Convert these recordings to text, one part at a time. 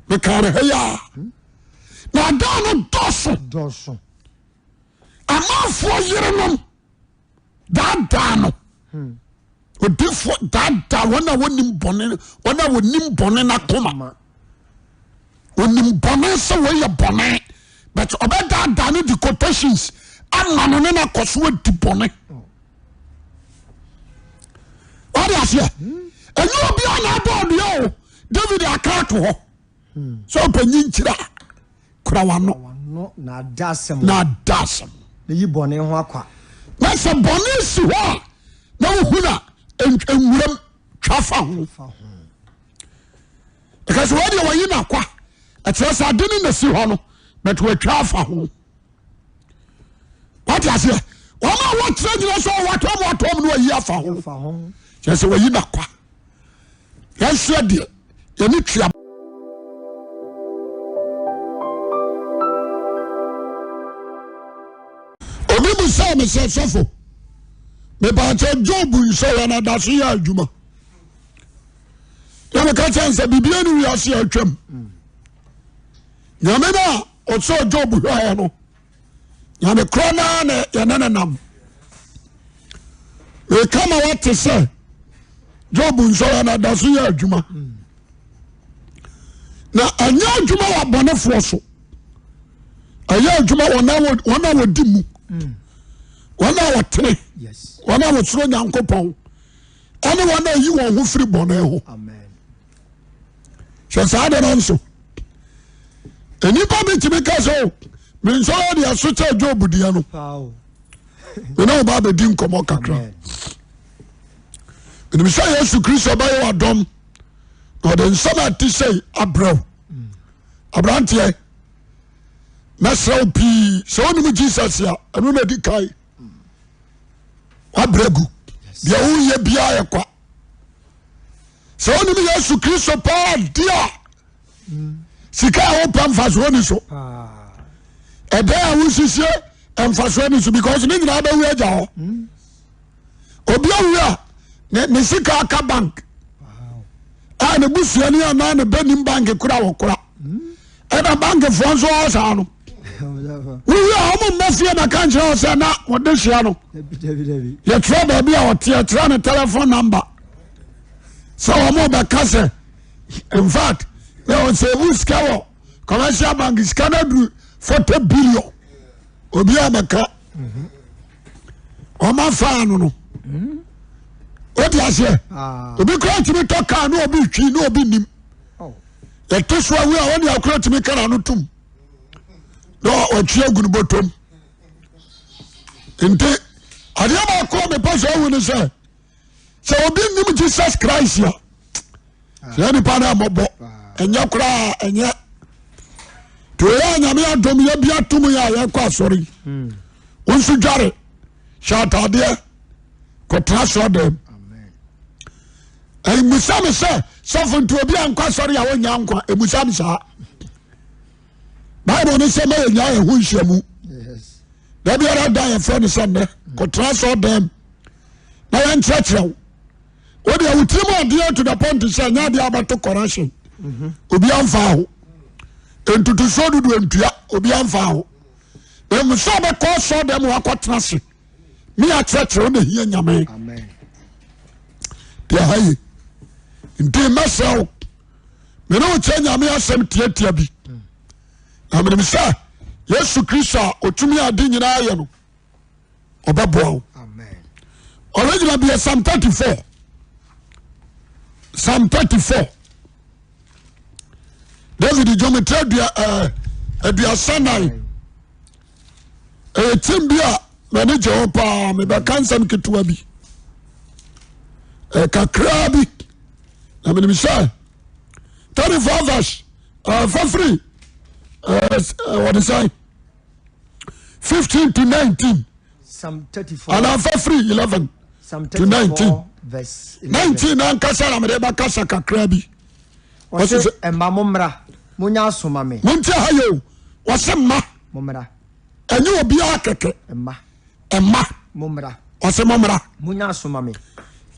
me kare heya na da no doso amafo yerenom da no odifo da wona wonim bone na koma onim bone so we ye bone but obeda da no the quotations ama no na koso di bone what is here and you be on board yo David akato ho so panyin kira kura wano na dasem na yi bone ho akwa na se bone si ho na uhuna enwuram twafa ho because what you want na kwa atrasa adini na si ho no but we twafa ho what is here wama what change so watom no yi afa ho just we yi na kwa yes de yemi twa obi bu say me say sofo me ba che Job so na da so ya adwuma ya me ka chance bibia ni wi ase atwam nyame na o so Job hwa no nyame krona na ya nam we kama what to say Job so na da so ya adwuma na anya adwuma wa bonefo so aya adwuma wona wodi mu wona wotre yes wona wosoro nyankopon ane wona yi won ho firi bone ho amen so saade no so eni pa bi timi ka so me so dia so cha Job dia no wow me no ba be din komo kakra eni say Yesu Kristo ba yo adom no den sama ti say abraw abrantie nasraw pi so oni Jesus ya anu na di kai abragu dia uye bia ye kwa so oni Yesu Kristo pa dia sika ho pamfaso ni so eda a wusisi emfaso ni so because ni nyina ba wi aja ho obi awia ne sika aka bank a ne busua ni ana ne benim bank kura wo kura eda bank fo so asa no we are home mafia na kanche o se na wode hia no ye try ba bia o tie try na telephone number so o mo ba kase in fact they will say who scawo commercial bank is Canada 40 billion obi abaka o ma fa no o dia se obi kra timi to ka no obi twi no obi nim e to so we a woni akra timi kana no tum no o twa gunu botom ente adia ba ko me pa so woni se obi nim Jesus Christ ya se ni pa na mobo enya kura enya to ya nyame adom ya bia tum ya ya kwa sori unsu jare shata de ko traso dem amen ai musame se fun to bia kwa sori ya wonya nkwa e musame sa Bible ni se me nya e hu nhyamu yes da bia ra da ya friend se ne ko traso dem na yan chachrew o de awutrimo ade to the point say nya de abato correction obi amfa ho entutu so dudu entua obi amfa ho em so be ko so dem wa ko trase me a chachrew na hia nyame amen de hayi nti masao me no che nyame asem tiatia bi amene sa Yesu Kristo otumi ade nyina aye no obabo amen original be Psalm 34 David geometry dia sanai timbia manager pa me ba kansam ketua bi kakra bi amene sa 34 verse for free what is I 15 to 19 Psalm 34 and for free 11 Psalm to 19 verse 19 and kasala me ba kasa kakra bi wase emma momra munya asoma me munti hayo wase ma momra enye obi akeke emma momra wase momra munya asoma me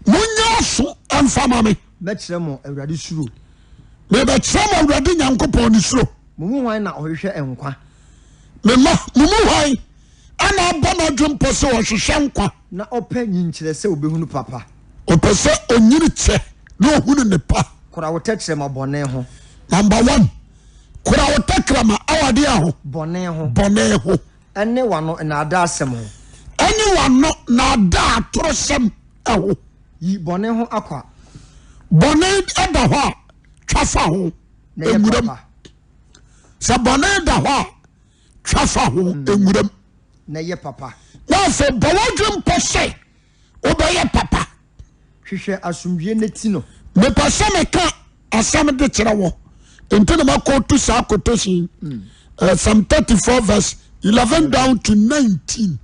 munya so amfama me me kire mo awurade suro me be chama awurade nyankopɔn ni suro mumu hwan na ɔhwehwɛ enkwa me ma mumu hwan ana abɔ na dwempo se ɔhwehwɛ nkwa na ɔpɛ nyinkyerɛ sɛ obehunu papa ɔpɛ sɛ onyini kyɛ na ohunu ne pa kora wo tɛkyerɛ ma bɔne ho number 1 kora wo takrama awade aho bɔne ho ɛne wano na ada asɛm ho ɛne wano na ada atorosɛm ɛho yi bɔne ho akwa bɔne ɛda hɔ a twafa ho enguram sɛ bɔne da hɔ a twafa ho enguram na yɛ papa na afei bɔwɔdwe mpɔ sɛ wobɛyɛ papa hwehwɛ asomdwie ne ti no mepɛ sɛ meka asɛm de kyerɛ wɔ nti na makɔto saa quotation Psalm 34 verse 11 down to 19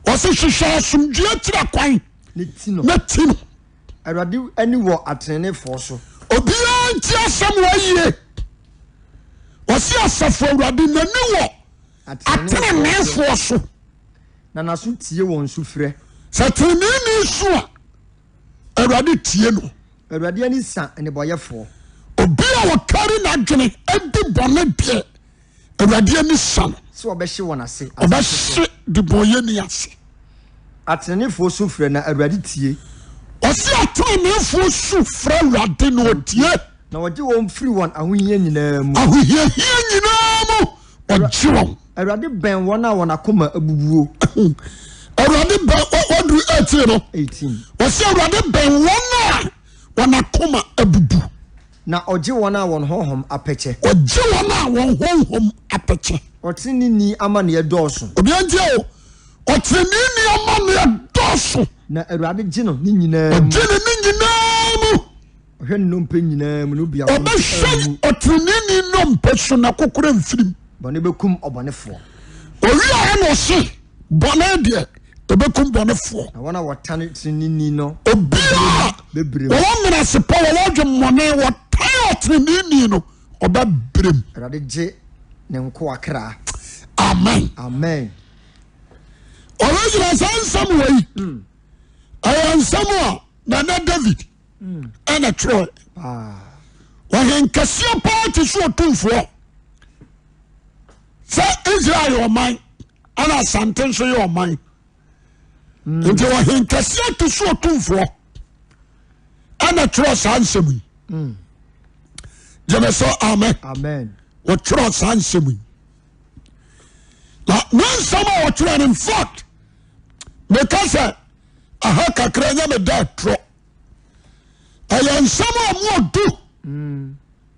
wɔse hwehwɛ asomdwie kyerɛ kwan ne ti no awurade ani wɔ atenenefoɔ so obiara nti asɛm wɔyie wɔse asafo awurade n'ani wɔ atenenefoɔ so na naso tie wɔn sufrɛ sɛ tenenee so a awurade tie no awurade ani sa nnebɔyɛfoɔ obi a wɔkari n'adwene adi bɔne deɛ awurade ani sa no sɛ ɔbɛhye wɔn ase ɔbɛhye de bɔnyɛni ase atenenefoɔ sufrɛ na awurade tie ɔse atenenefoɔ su frɛ awurade na ɔtie na wɔgye wɔn firi wɔn ahohia nyinaa mu ahohiahia nyinaa mu ɔgye wɔn awurade bɛn wɔn a wɔn akoma abubuo awurade bɛn ɔduru 18 no 18 ɔse awurade bɛn wɔn a wɔn akoma abubu na ɔgye wɔn a wɔn honhom apɛkyɛ ɔgye wɔn a wɔn honhom apɛkyɛ ɔtenenee ama ne dɔɔso obi antie o ɔtenenee ama ne dɔɔso na awurade gye no ne nyinaa mu ɔgye ne nyinaa mu ɔhwɛ ne nnompe nyinaa mu no bia ɔbɛhwɛ ɔtenenee nnompe so na kokora mfirim bɔne bɛkum ɔbɔnefoɔ owia na ɔse bɔne deɛ ɛbɛkum bɔnefoɔ na wɔn a wɔtane tenenee no obiara bebree wɔwɔ mmenasepa wɔwɔ dwemmɔne wɔtae ɔtenenee no ɔbɛbrem awurade gye ne nkoa kra amen ɔregyina saa nsɛm wɔ yi ɛyɛ nsɛm a nana David ɛna twerɛ wɔhenkɛseɛ paa te so ɔtomfoɔ sɛ Israel yɛ ɔman ana asante nso yɛ ɔman nti wɔhenkɛseɛ te so ɔtomfoɔ ɛna twerɛ saa nsɛm yi gyeme sɛ amen wɔtwerɛ saa nsɛm yi na nsɛm a wɔtwerɛ no in fact meka sɛ aha kakra nyɛ meda atorɔ ɛyɛ nsɛm a moɔdu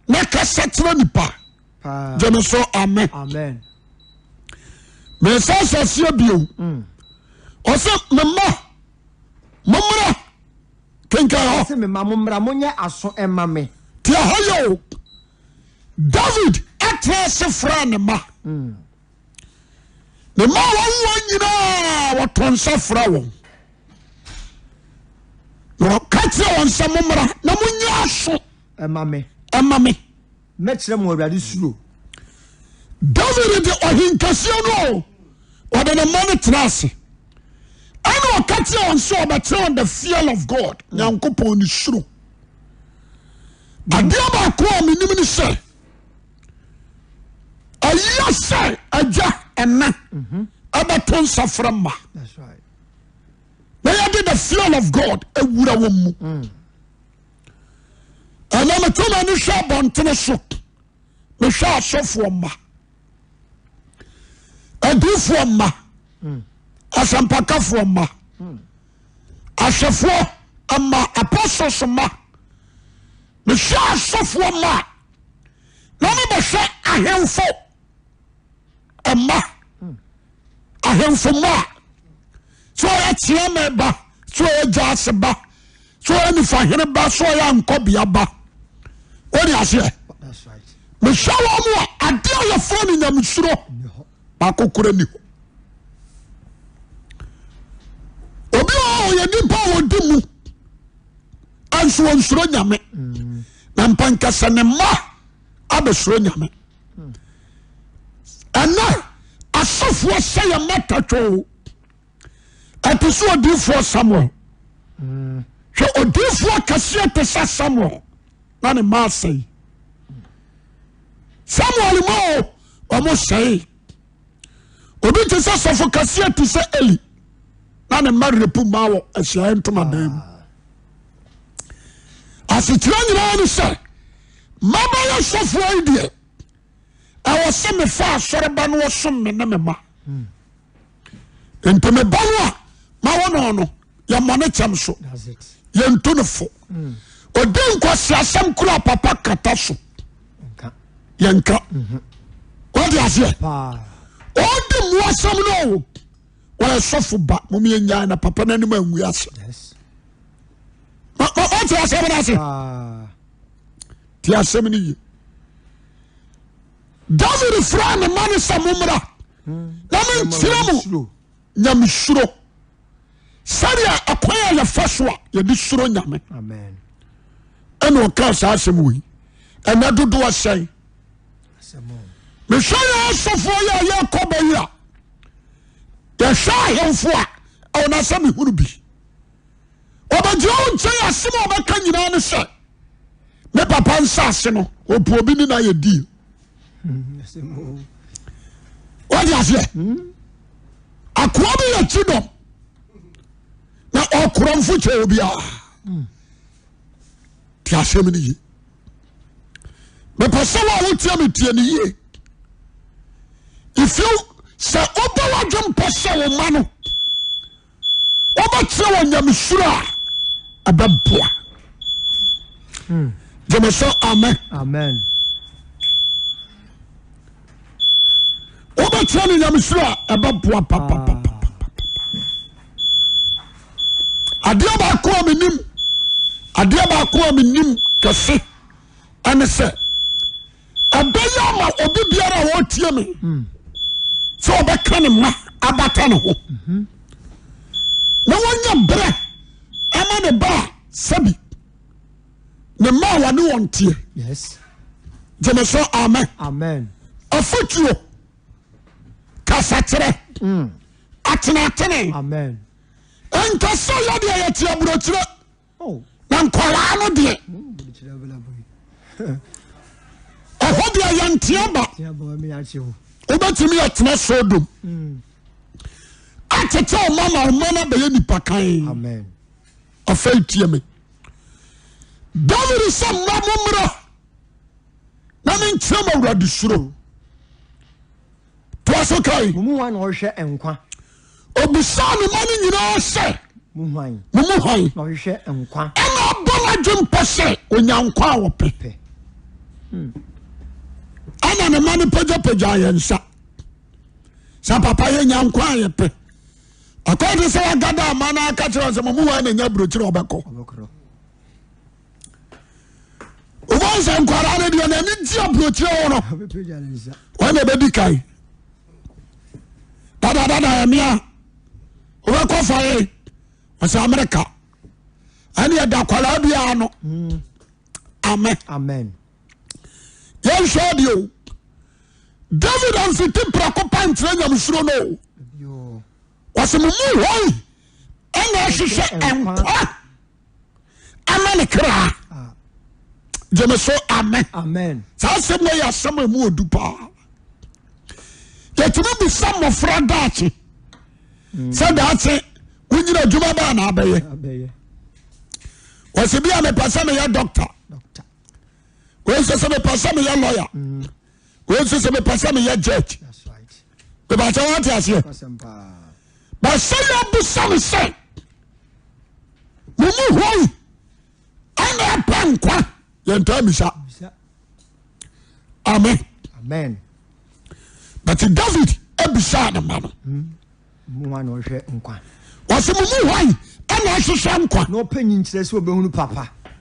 na kasa kyerɛ nipa gyeme so amen mensa asaseɛ bio ɔsɛ mema mommra kenkan hɔ mema mommra monyɛ aso ɛma me tia hɔ yɛ o David atra se fra ne ma ne ma wɔwɔ nyinaa wɔtɔ nsa fra wɔn na wɔka kyerɛ wɔn sɛ mommra na monyɛ aso ɛma me mɛkyerɛ mo awurade suro David de ɔhenkɛseɛ no ɔde ne ma no tena ase ɛne ɔka kyerɛ wɔn sɛ ɔbɛkyerɛ wɔn the fear of God nyankopɔn ne suro adeɛ baako a menim ne sɛ ɛyɛ sɛ agya ɛna ɛbɛto nsafra ma na yɛde the fear of God awura wɔn mu ɛna metoma ne hwɛ abɔntene so mehwɛ asɔfoɔ mma adiifoɔ mma asɛmpakafoɔ mma ahwɛfoɔ mma apostles mma mehwɛ asɔfoɔ mma na mebɛhwɛ ahemfo mma ahemfo mma sɛ ɔyɛ kyeame ba sɛ ɔyɛ gyaase ba sɛ ɔyɛ nifahene ba sɛ ɔyɛ ankɔbea ba wode aseɛ mehwɛ wɔ mu a ade a yɛfrɛ no nyamesuro baako kora ni hɔ obi a ɔyɛ nipa a wɔdi mu anso wɔnsuro nyame na mpankasa ne mma abɛsuro nyame ɛna asɔfoɔ sɛ yɛ mmatwatwo ɛte sɛ odiifoɔ Samuel hwɛ odiifoɔ kɛseɛ te sɛ Samuel na ne ma sɛe Samuel mo ɔmo sɛe obi te sɛ sɔfo kaseɛ te sɛ Eli na ne mma repu ma wɔ Ahyiaeɛ Ntomadan mu asekyerɛ nyinaa ne sɛ mabɛyɛ sɔfoɔ yi deɛ ɛwɔ sɛ mefa asɔreba no wɔsom me ne me ma nti meba no a ma wɔ no no yɛmmɔ ne kyɛm so yɛnto no fo ɔdi nkɔsiasɛm kora papa kata so yɛnka wɔde aseɛ ɔdi mmoasɛm no o wɔyɛ sɔfo ba momyɛnyaa na papa no anim angu ase ɔte asɛm no ase te asɛm no ye David fra ne ma ne sɛ mommra na menkyerɛ mo nyamesuro sɛdeɛ ɛkwan a yɛfa so a yɛde suro nyame ɛne ɔka saa asɛm wei ɛnɛ dodoɔ sɛn mehwɛ yɛ asɔfoɔ yɛ a yɛkɔ bɛyi a yɛhwɛ ahemfo a ɛwɔna sɛ mehunu bi ɔbɛgyina wo nkyɛn asɛm a ɔbɛka nyinaa ne sɛ me papa nsase no ɔpuo bi ne na yɛdii wode aseɛ akoa bi yɛ kyi dɔm na ɔkorɔmfo kyɛ obiara te asɛm no ye mepɛ sɛ wo a wotia me tie no yie if you sɛ wobɛ w'adwempɔ sɛ wo ma no wobɛkyerɛ wɔ nyamesuro a ɛbɛboa gyeme sɛ amen wobɛkyerɛ no nyamesuro a ɛbɛboa papapapa adeɛ baako a menim kɛse ɛne sɛ ɛbɛyɛ ama obi biara a wɔtie me sɛ ɔbɛka ne ma abata ne ho na wɔnya berɛ ama ne ba a sɛbi ne ma a wɔne wɔn teɛ gyeme so amen afotuo kasakyerɛ atenatene ɛnka sɛ yɛdeɛ yɛte aburokyerɛ na nkɔlaa no deɛ ɛhɔ deɛ yɛnteɛ ba wobɛtumi yɛtena Sodom atete ɔma ma ɔma no bɛyɛ nipa kan afei tie me David sɛ mma mommra na menkyerɛ ma Awurade suro toa so kae obisaa ne ma no nyinaa sɛ momu hwan ɛna ɔbɔ n'adwempɔ sɛ onya nkwa a wɔpɛ ɛna ne ma no pagyapagya yɛ nsa sɛ papa yɛnya nkwa a yɛpɛ akɔde sɛ wagada ama no aka kyerɛ sɛ momu hwan na nya burokyerɛ ɔbɛkɔ wobɛhu sɛ nkwara no deɛ n'ani gye aburokyerɛ wo no wɔne bɛdi kae dadadada ɛmea wobɛkɔ fae ɔsɛ Amerika ɛne yɛda kwalaa biara no amen yɛnhwɛ deɛ o David amfiti prako pa nkyerɛ nyamesuro no wɔsɛ mo mu hɔi ɛna ɛhyehyɛ nkwa ama ne kraa gyeme so amen saa asɛm no yɛ asɛm a mu ɔdu paa yɛtumi bisa mmɔfra daakye sɛ daakye wonyina adwuma baa na abɛyɛ wɔsɛ bi a mepɛ sɛ meyɛ doctor wɔsɛ sɛ mepɛ sɛ meyɛ lawyer wɔsɛ sɛ mepɛ sɛ meyɛ judge bɛbɛkyɛ wɔte aseɛ bɛsɛ yɛbusa me sɛ momu hɔi ɛna ɛpɛ nkwa yɛntaa misa amen but David ebisa ne ma no wɔsɛ momu hwan ɛna ɛhyehyɛ nkwa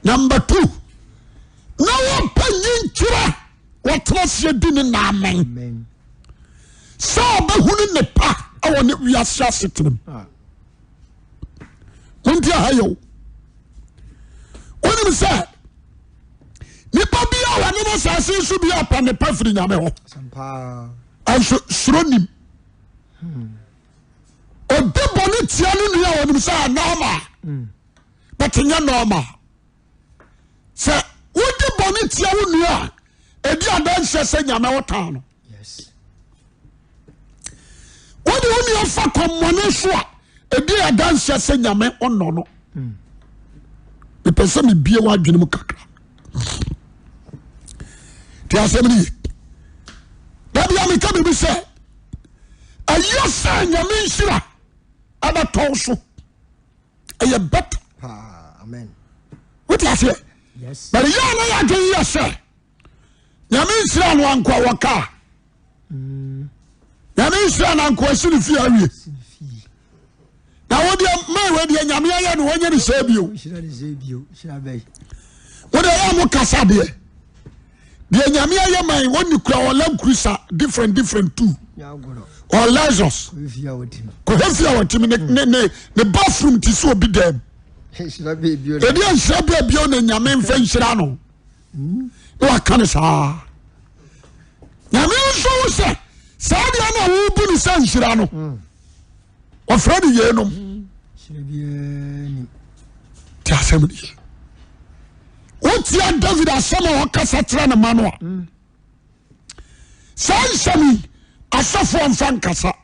number 2 na wɔpɛ nyinkyerɛ wɔtena seɛ di ne naamen sɛ ɔbɛhunu ne pa ɛwɔ ne wiase asetenam wonti aha yɛwo wonim sɛ nipa bi a wɔne no asase nso bi apa ne pa firi nyame hɔ ɛnso suro nim ɔde bɔne tia no nua wɔnim sɛ anɔɔma but nyɛ nɔɔma sɛ wodi bone tia wo nua edi adanse se nyame wotan no Yes. wodi wo nua fa kommone so a edi adanse se nyame onno no me pese me bie wa adwene mu kakra ti asem ni dabia me ka be se ayo sa nyame nhira aba tawso aye better Amen. what you say Yes. but ya na ya dwen ya se nyame nhira no anko waka nyame nhira no anko asini fi awie na wodi ma wodi nyame ya no wonye ni se bio Shira ni zebio, shira bay. wodi ya mo kasa de nyame ya man woni kura wala krusa different too Ya goro. or Lazarus If you are with him. ko hefia watimi ne bathroom ti so obi dem Shira bay bio. edi anhira bia bia na nyame mfa nhira no no aka ne saa nyame nso wo se saa dia na wo bu ni sa nhira no ofra de ye no Shira bien. ti asem ni wotia David asema wo kasa tra na mano a saa nsami asafo mfa nkasa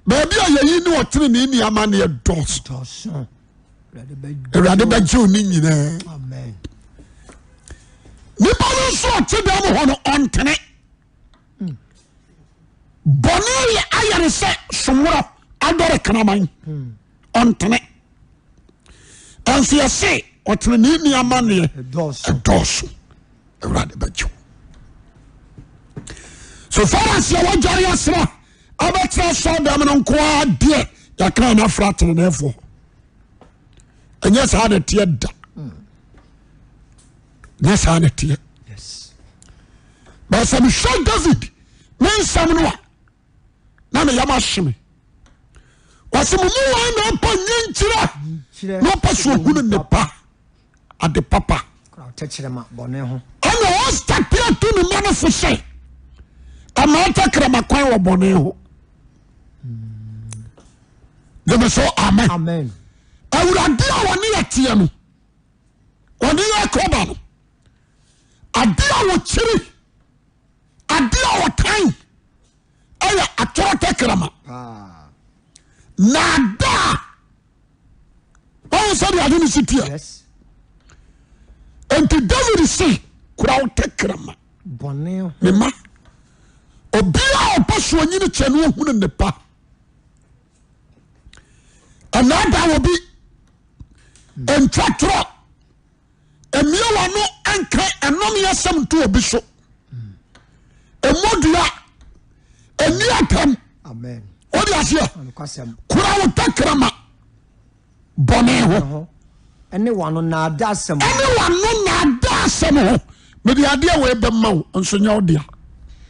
baabi a yeyi ni wotere ni ama ne dos Toson. Awurade bɛgye oni nyinaa Amen. nipa no nso ɔte dɛm hɔ no ɔntene bɔne yɛ ayɛre sɛ somworɔ adɔre kraman ɔntene ɛnso yɛse ɔtene ne nneɛma neɛ Doso. ɛdɔɔso Awurade bɛgye wo so far as yɛwɔ gyare asera abɛtena sɔ dɛm no nkoa deɛ yɛkra no afra teneneefoɔ ɛnyɛ saa ne teɛ da nyɛ saa ne teɛ Yes. but sɛ mehwɛ David ne nsɛm no a na meyam ahye me wɔsɛ mo mu wa na ɔpa nye nkyira Shira. na ɔpa so ohu no nnepa ade papa Kra techrema bone ho. ɛna ɔstate to ne ma no fo sɛ ama ɔtakrama kwan wɔ bɔne ho gyeme so amen Amen. awurade a wɔne yɛteɛ no wɔne yɛ kɔba no ade a wɔkyiri ade a wɔtan ɛyɛ atɔrɔ tɛkrama na ada ɔwo sɛde ade no si teɛ Yes. enti David se kura wo tɛkrama Bone ho. me ma obia a ɔpɛ so onyini kyɛ no ɔhu no nnepa ɛna da wɔ bi ntwatorɔ emia wano anka ɛnomyɛ sɛm nto obi so emodua eni atam Amen. odi aseɛ Ankwasem. kura wo takrama bɔne ho Ene wano na ada asem. ɛne wano na ada asɛm ho mede adeɛ wɔ ɛbɛma wo nso nyɛ wo dea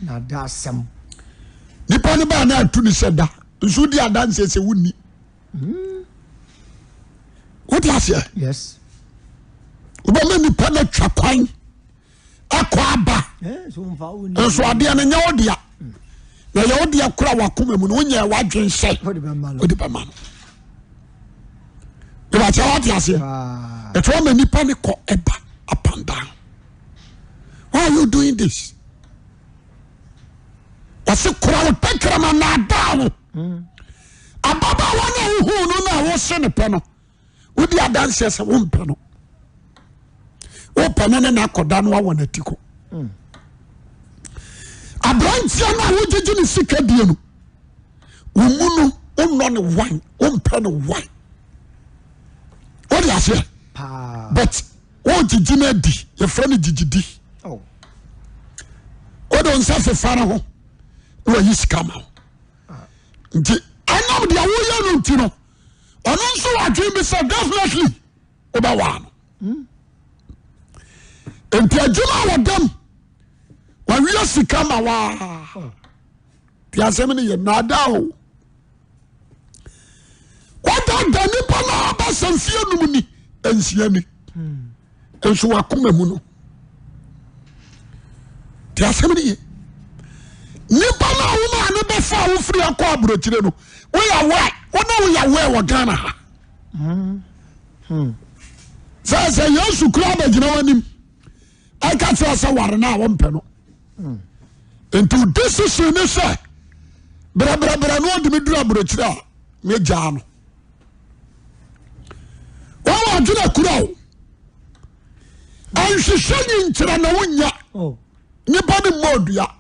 Na ada asem. nipa no baa na atu ne sɛ da nso di adanseɛ sɛ wonni wode aseɛ Yes. wobɛma nipa no twa kwan akɔ aba So mfa wo ni. nso adeɛ no nyɛ wo dea na yɛ wo dea kora wakoma mu no wonyɛ wadwen sɛ What the man. wode bɛma no ebakyɛ wode aseɛ Ah. ɛtɛ wama nipa no kɔ ɛba up and down why are you doing this wɔse kora wo takrama na adaa wo ababaawa no a wohuu no na a wose ne pɛ no wodi adanseɛ sɛ wompɛ no wopɛ no ne naakɔda no awɔ n'ati kɔ aberanteɛ no a wogyegye ne sika die no wo mu no wonnɔ ne wan wompɛ ne wan wode aseɛ Pa. but wogyegye no adi yɛfrɛ no gyigyidi Oh. wode wo nsa fefa no ho na wayi sika ma wo nti ɛnam deɛ woyɛ no nti no ɔno nso wadwen bi sɛ definitely wobɛwaa no nti adwuma a wɔdam wawie sika ma waa nti asɛm no yɛ naadaa o wadada nipa no abasa mfie num ni ansia ni nso wakoma mu no nti asɛm no yɛ nipa no a woma ne bɛfa a wofiri akɔ aborɔkyire no woyɛ wɛ wona woyɛ wɛ wɔ Ghana ha sɛ yesu kura abɛgyina w'anim I can't say ware na wompe no into decision ne say bra no de me dura brochira me gya no wa aduna kura o anhwehwe nkyira na wonya nipa de modua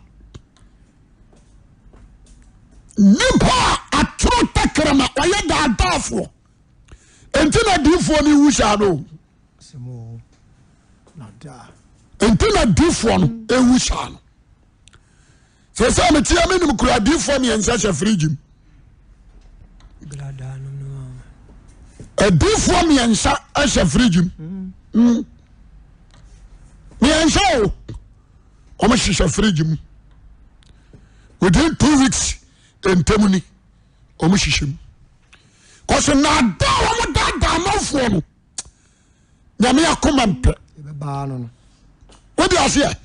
nipa atro takrama oye da adafo entina difo ni wusha no semo na da entina difo no ewusha no se me tia me nim kura difo me ensa hye fridge grada no difo me ensa hye fridge me ensa o omo hye fridge within 2 weeks entemuni omo hye kose na da omo da mafo no nyame akoma mpe be ba no wodi ase ye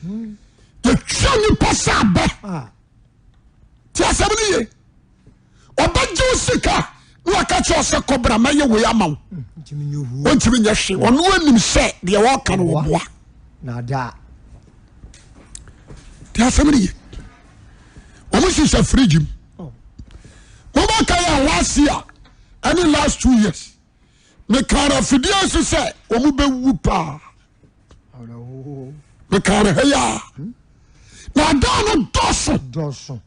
twani pasa ba ti asabni ye obaje sika no aka che ose kobra maye we amaw ntimi nyohu ontimi nyehwe ono anim se de wo ka no wo boa na da ti asabni ye omo shisha fridge mo ba ka ya last year and the last 2 years me kara fidia so say omo be wu pa me kara heya na da no doso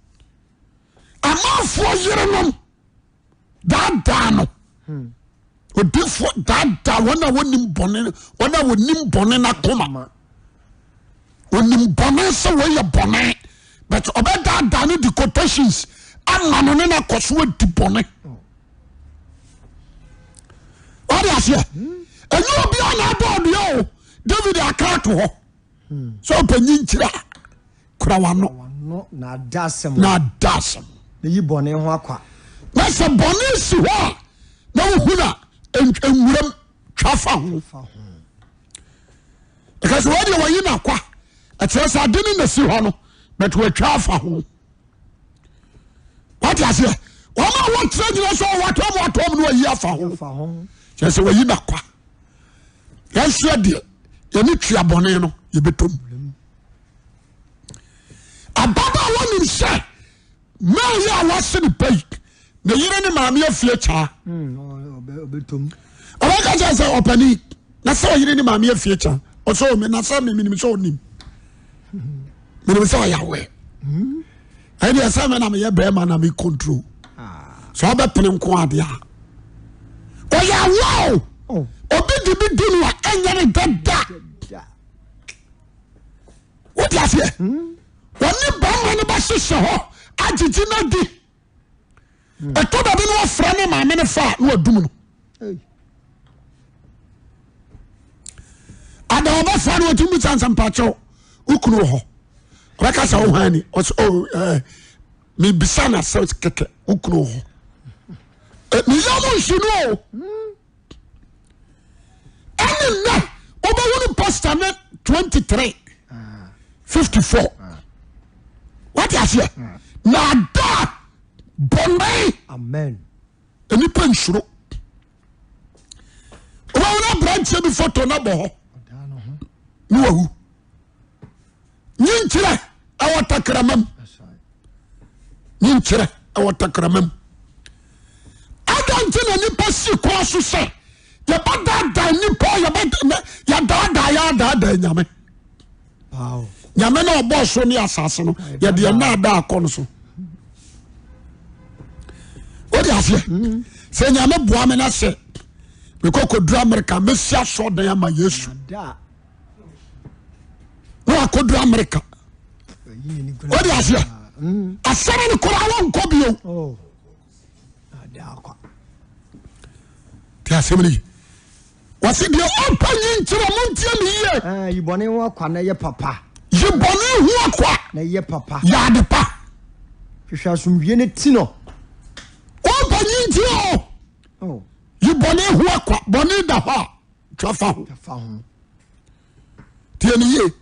amafo yerenom da no odifo da wona wonim bone na koma wonim bone so we ye bone but obeda da no the quotations ama no na koso di bone what is here and you be on aboard yo David akato ho so panyin kira kura wano na dasem ne yi bone ho akwa na se bone si ho na uhuna enwuram twafa ho because what you were na kwa atresa adeni na si ho no but we twafa ho what is here wama what trade so watom no yi afa ho just we yi na kwa yesu de yeni twa bone no ye betom ababa wonim se ma ya wase ni pay na yire ni maame afie cha obetom oba ka say opani na so yire ni maame afie cha o so me na so me minim so onim minim so ya we ai dia say me na me ye be ma na me control so oba pene nko ade a o ya wow obi di bi dunu a enye ni dada what you say woni ba ma ne ba sese ho agigi na di eto da bi no afra ne ma me ne fa no adum no ada oba fa no adum sansan pa cho ukunu ho raka sa ho hani o me bisana sa keke ukunu ho mi yamo shinu ani na oba woni pastor na 23 54 what you say na da bonai amen eni penshuro oba wona branch bi photo na bo ho ni wahu nyinkyire awatakramam nyinkyire awatakramam adanti na ni pasi ko so se ya bada ni po ya da nyame wow nyame na obo so ni asase no ya de na da akon so o di afia se nyame boa me na se me kokodura America mesia so dan ama Yesu wa kodura America o di afia asere ni kora won ko bio ada akwa ti asemri wasi de opa nyinkyira montie me ye yi bone ho akwa na ye papa ye bone ho akwa na ye papa ya de pa hwehwa asomwie ne ti no opa nyinkyira ye bone ho akwa bone da ho twafa ho tie ni ye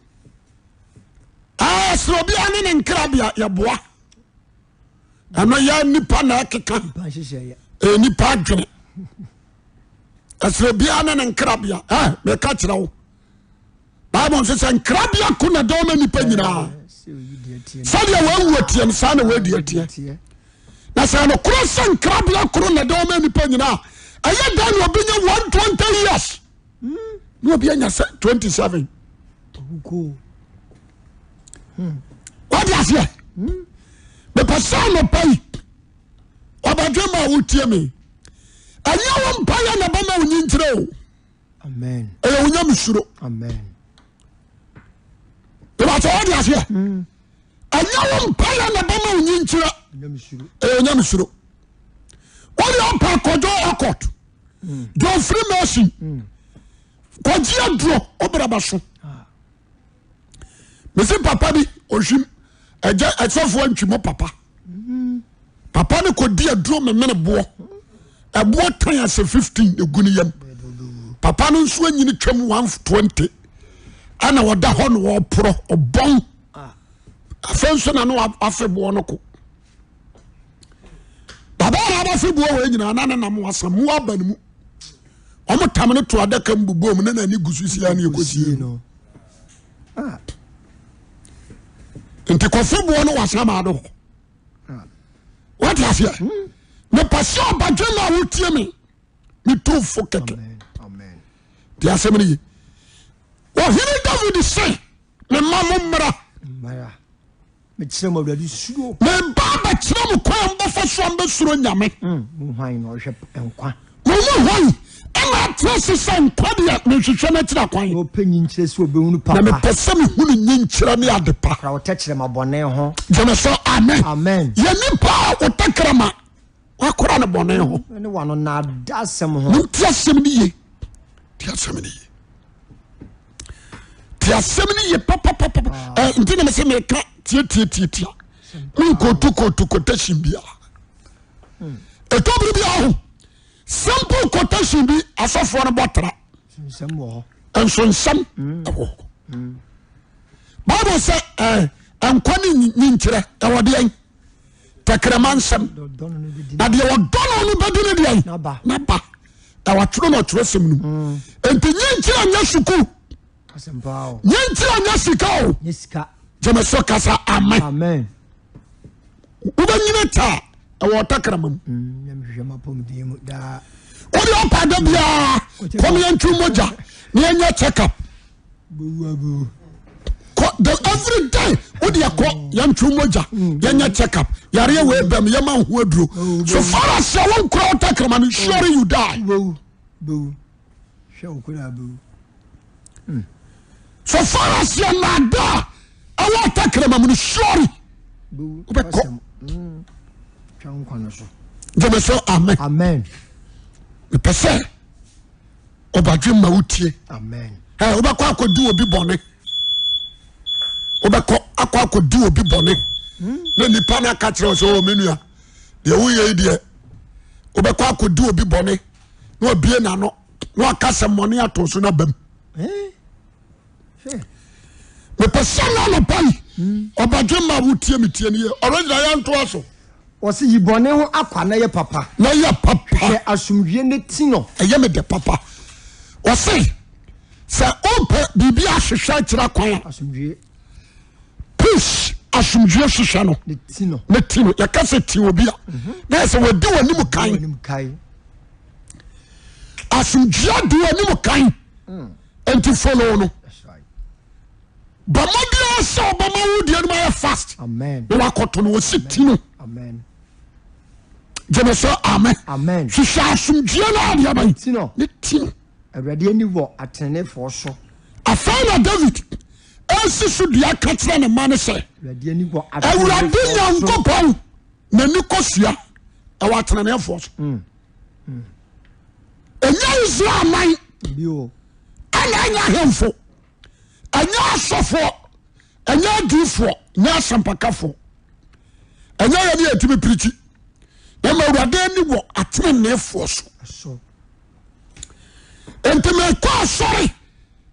so bi ane ne nkrabia ya boa ano ya nipa na akeka nipa adwene asre bi ane ne nkrabia me ka kira wo Bible says nkrabia ko na dawma nipa nyina sadia wawu atie sa na wadi atie na sa no kro sa nkrabia ko na dawma nipa nyina aye dan obinya 120 years no obianya 27 what is here the person of pay obadwema wotie me anya wo mpaya na bama wonyinkyire o amen wonya misuro amen what is here anya wo mpaya na bama wonyinkyire wonya misuro only opa kojo okot do free mercy kojia dro obraba so mesi papa bi ohwim eje esofo ntwimo papa papa ne kodi aduro memene bo ebo tan ase 15 eguni yam papa no nso anyini twam 120 ana woda ho no wo pro obon afenso na no afebo no ko baba ra afebo we nyina na na mo asamu abanmu omo tamne to adaka mbubom na ani gususi ani ekosie no nti kofebo no wasama do what is here me passe obadwema wotie me to fo keke amen dia asemni wo hiri David say me mamumra me tsema wadi sudo me baba kyerɛ mo kwan bɔfa so am besuro nyame mu hwan no hwɛ enkwa mo hwan ɛna trust say nkwa dia me hwehwɛ na kyerɛ kwan o panyin kyerɛ so obehunu na me papa pɛsɛ me hunu nyinkyerɛ ne adepa ra wotakyerɛ mabɔne ho jeme so amen amen ye nipa wotakrama wakora ne bɔne ho ne wano na dasem ho ntia asɛm ni ye tia asɛm ni ye tia asɛm ni ye papa nti na me sɛ me ka tie nkotu quotation bia etobri bia ho simple quotation bi asofo no botra nsem wo enso nsem ewo Bible say enkwa ni nyinkyere ewo de en takrama nsem na de wo dono no bedu ne de en na ba ewo tworo no tworo sem num enti nyinkyere anya suku asempao nyinkyere anya sika o nisika jeme so kasa amen amen ubanyine ta ewo takrama nyamhwe mapom dim da odi opa da bia kom yantu moja ne anya check up buwabu every day odi akọ yantu moja yanya check up yare we bam yama ho aduro so far as you won crowd takrama no sure you die bu show kula bu so far as you nada awa takrama no sure bu ubeko twan kwano so jeme so amen amen me pese obadwe ma wotie amen ubeko akodi obi bone ubeko akodi obi bone na nipa na ka kire so menua de wo ye de ubeko akodi obi bone na obie na no na akase mone ato so na bam me pese na no pai obadwe ma wotie metie ne original ya nto aso wose yibone ho akwa na ye papa na ye papa ye asumdwe ne ti no eye me de papa wose se ope bibia hwehwa kira kwan asumdwe peace asumdwe hwehwa no ne ti no ya kase ti obi a na se wodi wanim kan asumdwe di wanim kan enti follow no bamadia so bama wodi anu ma fast amen we wakoto no wositi no amen jeme so amen amen hwehwa asumdwe na ade aban ti no ne ti no awrade ani wo atenefo so afana David ensi so dia ka kire ne man se awrade ani wo awurade nyankopon na ni kosua ewa atenefo so enya Israel man bio anya hemfo anya asofo anya adufo nya sampakafo anya ya ni atimi prichi na awurade ani wo atenefo so entime kwa sorry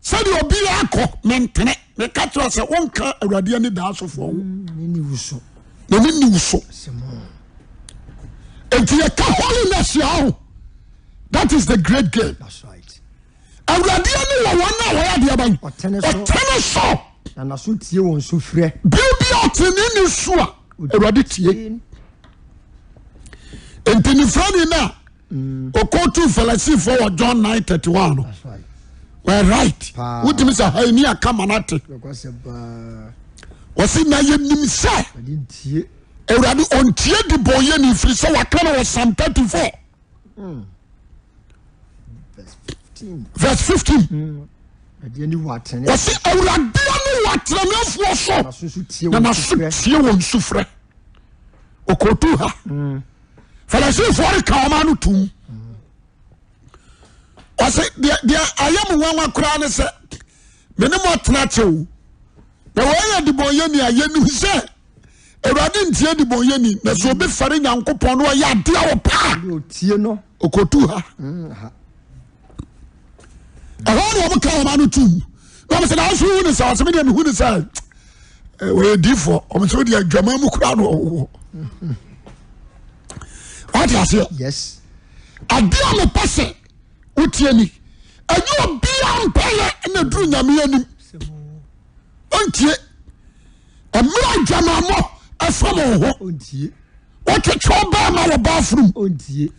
said obi akọ mentene me ka tro se wonka awurade ani da asofo ni wuso na ni wuso enti ye ka holiness ya that is the great game that's right awurade ne wɔ wɔn a wɔyɛ deɛ ban ɔtene so na naso tie wɔn so frɛ bibi ɔtene ne so a awurade tie ntini frani na okotu Pharisee wɔ John 9:31 no well right wotimi sa ha ni aka manate wɔsi na yɛ nim sɛ awurade ɔntie de bɔyɛ ne firi sɛ waka na wɔ Psalm 34 verse 15 wɔsi awurade ne watenafoɔ so na naso tie wɔn sufrɛ okotu ha Pharisee reka ɔma no tum wɔsi deɛ ayɛ mu nwanwa koraa ne sɛ mene mo tena kyɛw na wɔyɛ de bɔyɛ ni ayɛ nim sɛ awurade ntie de bɔyɛ ni na so obi fare Nyankopɔn no ɔyɛ ade a wɔ paa tie no okotu ha ɛhɔ ne ɔmo ka ɔma no tum na ɔmo sɛ na ɔso hu ne sɛ ɔsɛ medeɛ mehu ne sɛ wɔyɛ difoɔ ɔmo sɛ wodeɛ adwama mu koraa no ɔwɔ ɔte aseɛ yes ade a mepɛ sɛ wotie ni ɛnyɛ obia mpɛyɛ na duru Nyame anim ɔntie ɛmmerɛ adwamammɔ ɛfam wo ho ontie wotwetwe baa ma wɔ baafrom ontie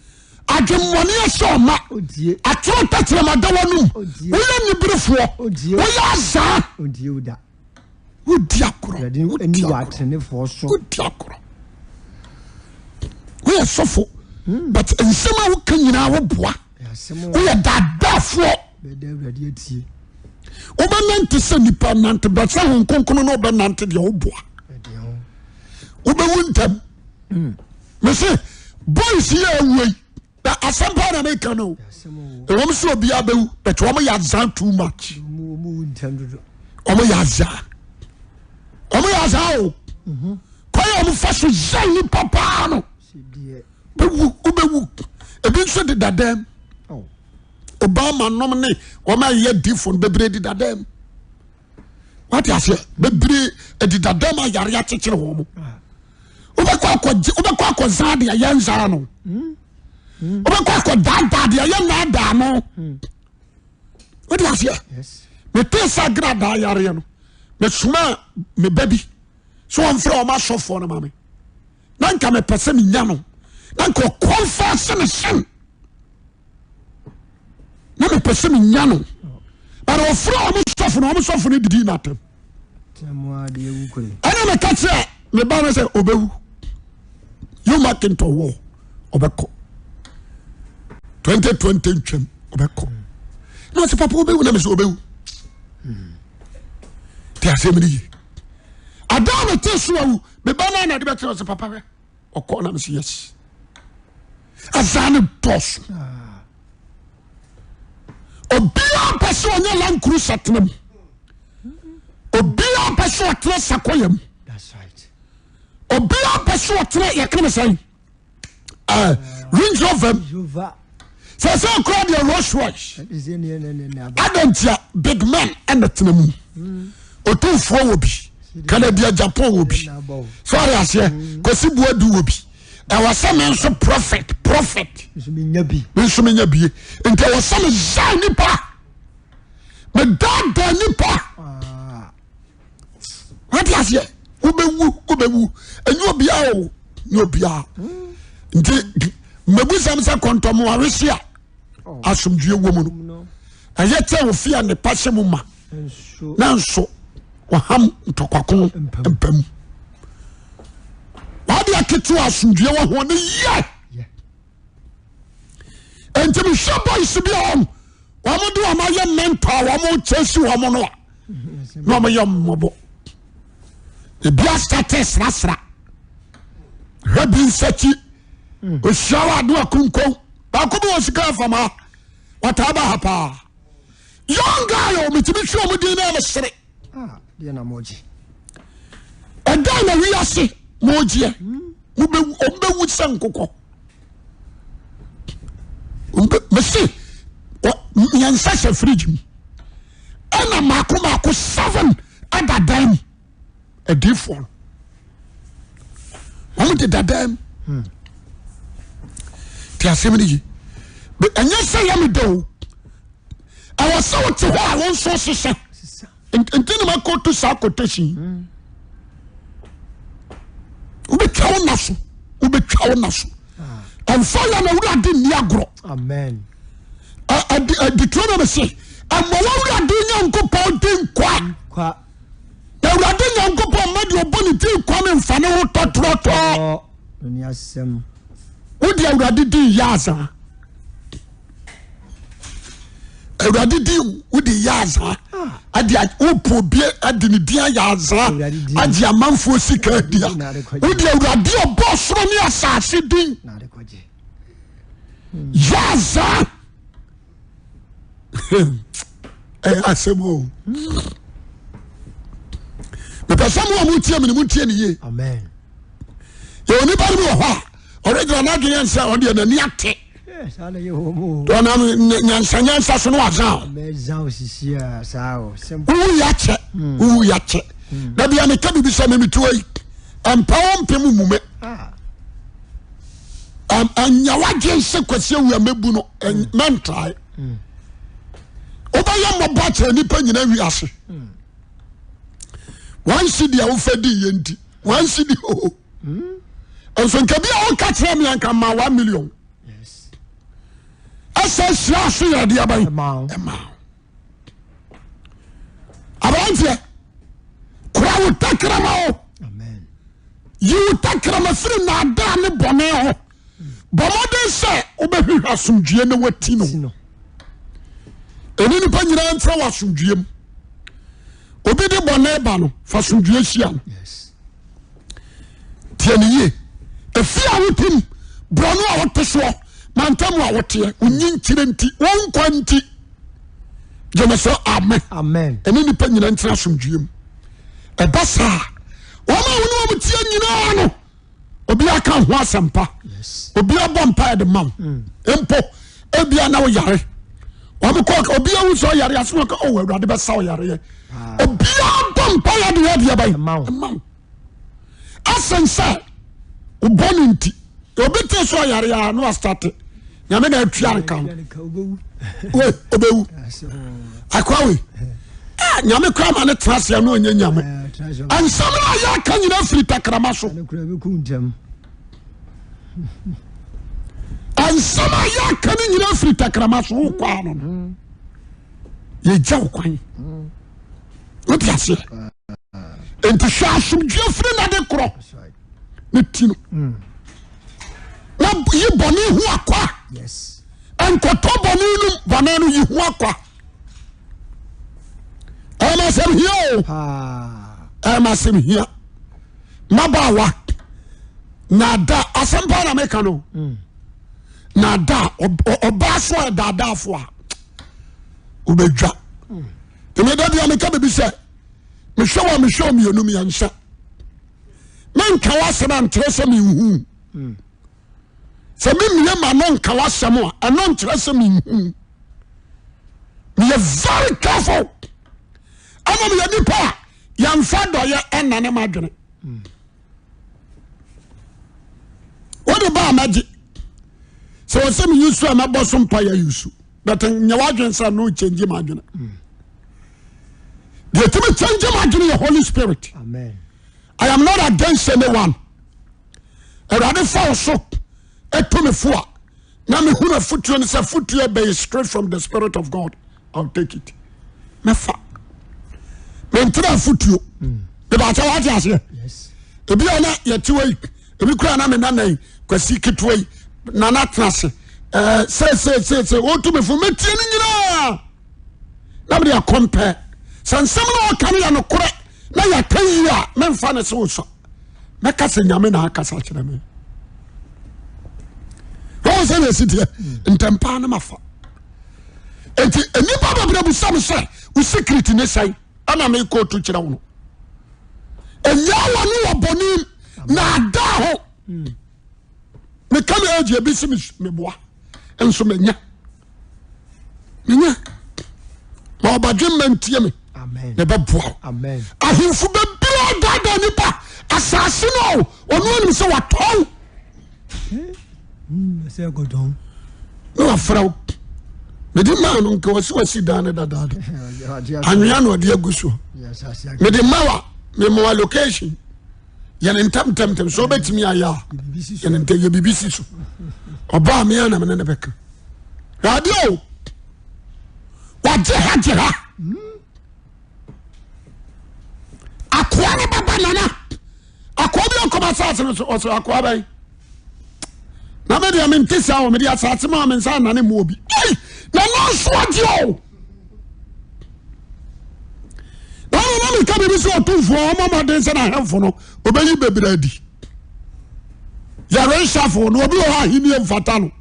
adwemmɔne ɛhyɛ ɔma ontie atoro tɛkyerɛmada w'anom woyɛ niberefoɔ woyɛ azaa ontie uda wodi akorɔ awurade ani wɔ atenefoɔ so wodi akorɔ woyɛ sɔfo but nsɛm a woka nyinaa woboa woyɛ dadaafoɔ bɛda awurade atie wobɛnante sɛ nipa nante bɛsɛ ho nkonkono na wobɛnante deɛ woboa wobɛwu ntam mese boys yɛ awuai na asɛm paa na meka no ɛwɔm sɛ obia bɛwu but wɔm yɛ azaa too much ɔmo yɛ azaa o kɔyɛ ɔmo fa so yɛ nipa paa no wobɛwu ebi nso de dadam Obama nom ne wɔma yɛ difo no bebree di dadam wate aseɛ bebree edi dadam ayare akyekyere wɔn mo wobɛkɔ akɔzaa deɛ yɛ nzaa no wobɛkɔ akɔdaadaa deɛ yɛ naadaa no wate aseɛ mete sɛ agradaa yareɛ no mesoma me ba bi sɛ wɔmfrɛ ɔma asɔfoɔ no ma me na nka mepɛ sɛ menya no na nka ɔkɔmfa se ne sen na mepɛ sɛ menya no but ɔfrɛ ɔmo sɔfo no didi natam ɛne meka kyerɛ me ba no sɛ ɔbɛwu yoma kentɔ wɔ ɔbɛkɔ 2020 ntwam ɔbɛkɔ na ɔsɛ papa ɔbɛwu na me sɛ ɔbɛwu te asɛm no yi ada mete so awu me ba no na de bɛkyerɛ sɛ papa hwɛ ɔkɔ na me sɛ yes azaa ne dɔso obia pɛ sɛ ɔnyɛ Land Cruiser tena mu obia pɛ sɛ ɔtena Sequoia mu obia pɛ sɛ ɔtena yɛkene me sɛn Range Rover sɛ sɛ kora deɛ Rolls Royce adantia big man ɛna tena mu ɔtomfoɔ wɔ bi Canada Japan wɔ bi sɔre aseɛ Kwasi Buadu wɔ bi ɛwɔ sɛ me nso prophet me nso menya bie nti ɛwɔ sɛ meza nipa medada nipa wate aseɛ wobɛwu ɛnyɛ obiaa o nyɛ obiaa nti mabusam sɛ kɔntɔm awehye a asomdwie wɔ mu no ɛyɛ kyɛ wo fie a nepa hyɛ mu ma na nso wɔham ntɔkwako mpam wade aketewa asomdwie wɔ ho ne yɛ enti mehwɛ boys bi a wɔmode wɔmayɛ mentor wɔmo kyɛ si wɔ mo no a na ɔmoyɛ mmɔbɔ ebia state srasra hwɛ bi nsakyi ohyia wɔ ade akonkom baako bi wɔ sika afama wɔtaa ba ha paa young guy o metumi hwɛ ɔmo din na mesere ɛda na wiase mogyeɛ ɔmbɛwu sɛ nkokɔ mese yɛnsa hyɛ fridge mu ɛna maako 7 adadan mu adiifoɔ no ɔmo de dadan mu te asɛm no yi ɛnyɛ sɛ yɛ me da o I was so to why one so sister. And then I go to South quotation. Ube chow nasu. And fire no we didn't yagro. Amen. Deuteronomy say, and what we are doing Uncle Paul didn't quite. Now we are doing Uncle Paul made your bonnet come in Fano Totroto. What you already do, Yaza? Already do with the Yaza. At the Opo beer at the Dia Yaza. At the Amanfo Sika Dia. Would you already a boss from your sassy? Yaza. I say, oh, the person who Mutia. Amen. You only buy me already an against on the Niate. Yes, I know you. Don't Nansan Sasson. Who yache. That be an academy sending to it. And power Pimu. And Yawajan sequence we are Mebuno and Mantai. Obaya Mabata and Nippon every ass. One city of Fedi Yenti, one city. And so can be all catch me and come 1 million. Yes. I said, Slash, dear by Amount. About here, crowd take Ramao. Amen. You take Ramafrin, not damn Boneo. Bomode say, Obehi has some Giano Watino. And any Panyan throw us some Gim. Obede Bonebano for some Giasian. Yes. Tierney. A fear with him, Brono out the shore, Mantamu out here, Unin Tirenti, 120. Jamaso, Amen. Amen. An independent international Jim. A bassa. Woman who would see you know. Obiaka Wasampa. Yes. Obia Bumpire the mum. Empo, Obia now Yari. Wamcock, Obia was so Yari as well. Oh, rather best saw Yari. Obia Bumpire the idea by mum. As and said. Ubonti obete so yare ya no start ya me na atwa kan we obewu akwawe nyame kwa ma ne trase no onye nyame ansama ya kan nyina firi takrama so ansama ya kan nyina firi takrama so kwa no ye jaw kwan o piase enti shasum djefri na de kro Nitino. Na yi boni hu akwa. Yes. Enkoto boni nu yi hu akwa. Ama sem here. Ama sem here. Mabawa. Nada asempa na meka no. Nada oba so dada fo a. Obedwa. Teme da bia meka bebi se. Me show me enu me ansa. Men kawasema ntrese mi hu. Se me ma non kawasema anon ntrese mi hu. Me very careful. Ama me nipa ya mfa doye enane madwene. What about magic? So some use am abosom pa ya use. But nya wadwen sa no change madwene. The ultimate change madwene the Holy Spirit. Amen. I am not against anyone. I rather fall so. To me for. Now me who foot you and say foot you be straight from the Spirit of God. I'll take it. Me fa. Me try foot you. The battle what you say. Yes. To be on your two way. If you cry na me nana kwasi kitwe nana trase. Say what to me for me tieni nyina. Na me dey compare. Sansam na kan ya no kore. Na ya kan yi a memfa ne so so meka se nyame na akasa kire me ho se ne sitie ntempa na mafa enti enipa babra bu sam se u secret ne sai ana me ko to kire wo enya wa ni obonim na da ho me kan eje bi sim me boa enso menya ma obadwen mantie me. Amen. Never bow. Amen. Ahimfu be blow dada nipa asase no onu nim se waton. Say go down. No afraw. me di ma no nke wasi dan da anwea no de aguso me di mawa me mo location yene ntam so betimi aya yene nteye bibisi so oba me na me ne beka radio waje ha akwa ne baba nana akwa bi akoma sase no so akwa bai na me dia mentisa o me dia sase ma me nsa nane mo obi na no so adio na me ka be so otumfo o mama den se na hemfo no obeyi bebradi ya ren shafo no obi o ha hini emfata no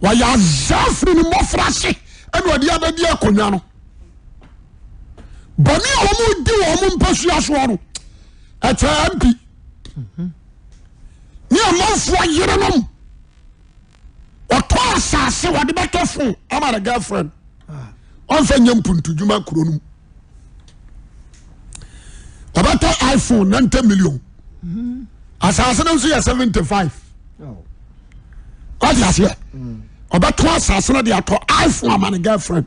wa ya zafri ni mofrase eno dia ba dia konwa no boni o mu di o mu mpasu aso no atampi ni amanfo yere no o to asase wo de betofo amara girlfriend on fa nyampuntu djuma kuro no about iPhone 90 million. Assassin also 75. What is here? About two assassin they are to iPhone and a girlfriend.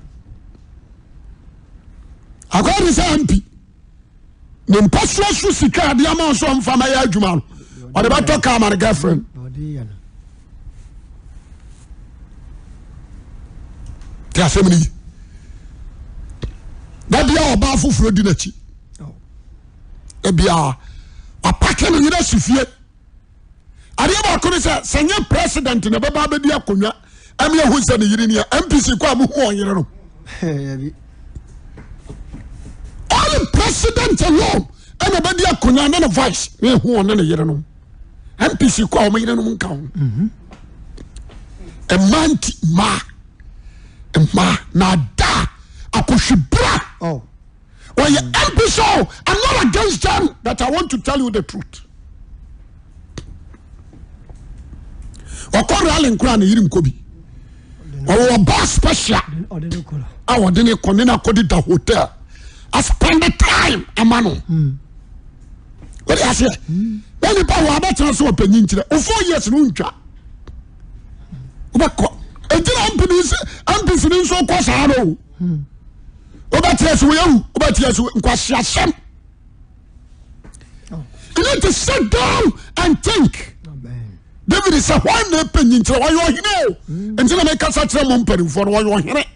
I got this MP. The impossible Susika, the amount of family Juman. What about to come and a girlfriend? Tiasemini. That be our baffle for dinner. Ebia apake no yira sifie ade ba ko se senye president na baba be dia konwa am ye hu se ne yiri ne MPC ko amu ho yire no all president alone and be dia konwa na vice we hu on na yire no MPC ko amu yire no nka ho ma na da akohwebra Well, you MPC, I'm not against them, but I want to tell you the truth. Okoro Allen Kran yirim kobi. Our boss special. Our didn't konina kodi the hotel. I spend the time amano. What do you say? When you power about transfer opinion today, 4 years nuncha. Ubako. MPC so kwasaro. You need to sit down and think. Amen. David is a one opinion. Why you know? And then I make us a mumpering for why you hear it.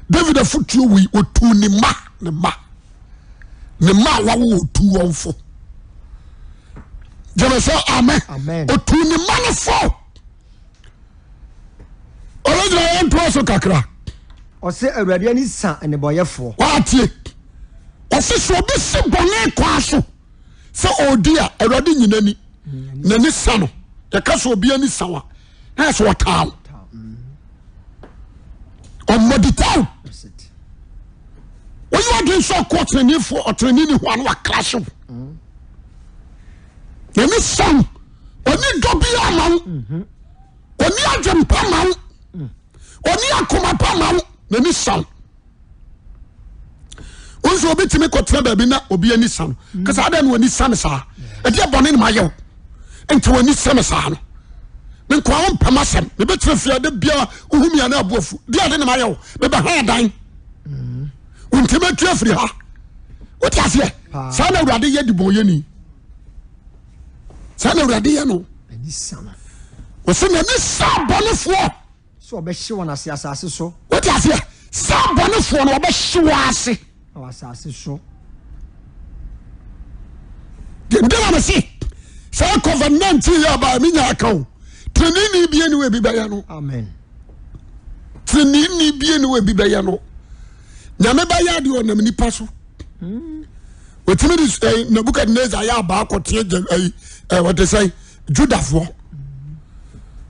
David a foot you we would to Nema wa two on four. Just say amen. Amen. O to Nema four. Already I want to also kakra. O se awurade ani sa eneboyefo watie o se so bi se bone kwaso se odia awurade nyinani nani sa no e ka so obi ani sa wa na so wataw o moditaw when you are doing so court ni for or training ni ho wa crash nani sa oni dobi amaw oni ajempa maw oni akoma pa maw nani san onso obi timi kotra baabi na obi ani san kasa ada no ani san sa e de bone ne mayew enti wani san sa no me kwa won pamasem me betre fia de bia ohumia na abofu de ade ne mayew me ba ha dan untime tu afri ha what you say sa na urade ye di boye ni sa na urade ye no ani san o se na ni sa bonefo so obehye won asase so what you say sa bonefo no obehye ase o asase so de na see say COVID-19 ya ba mi nya akaw trenini bie ni we bi ba ya no amen trenini bie ni we bi ba ya no nyame ba ya de onam nipa so wetimi di Nebuchadnezzar ya ba akote what they say Judafo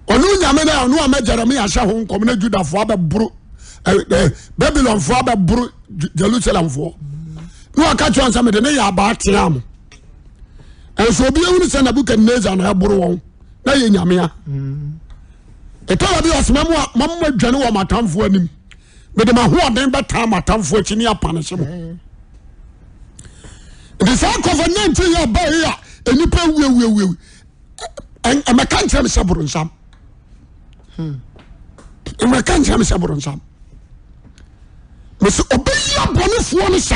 onu nyame na onu ama Jeremiah sha ho nkom na Judafo abeburu Babylon fo abeburu Jerusalem fo no aka twa nsa me de ne ya ba ateam enso obi ehunu se Nebuchadnezzar na aburu won na ye nyame a etola bi osmam a mamma dwane wo matamfo anim me de ma ho oden beta matamfo achi ne apanese mo the sound COVID-19 ya ba ya enipa wiewiewie en meka nkyerem saburu nsam I can't jam sabron sam. Must obey your bonus one, sir.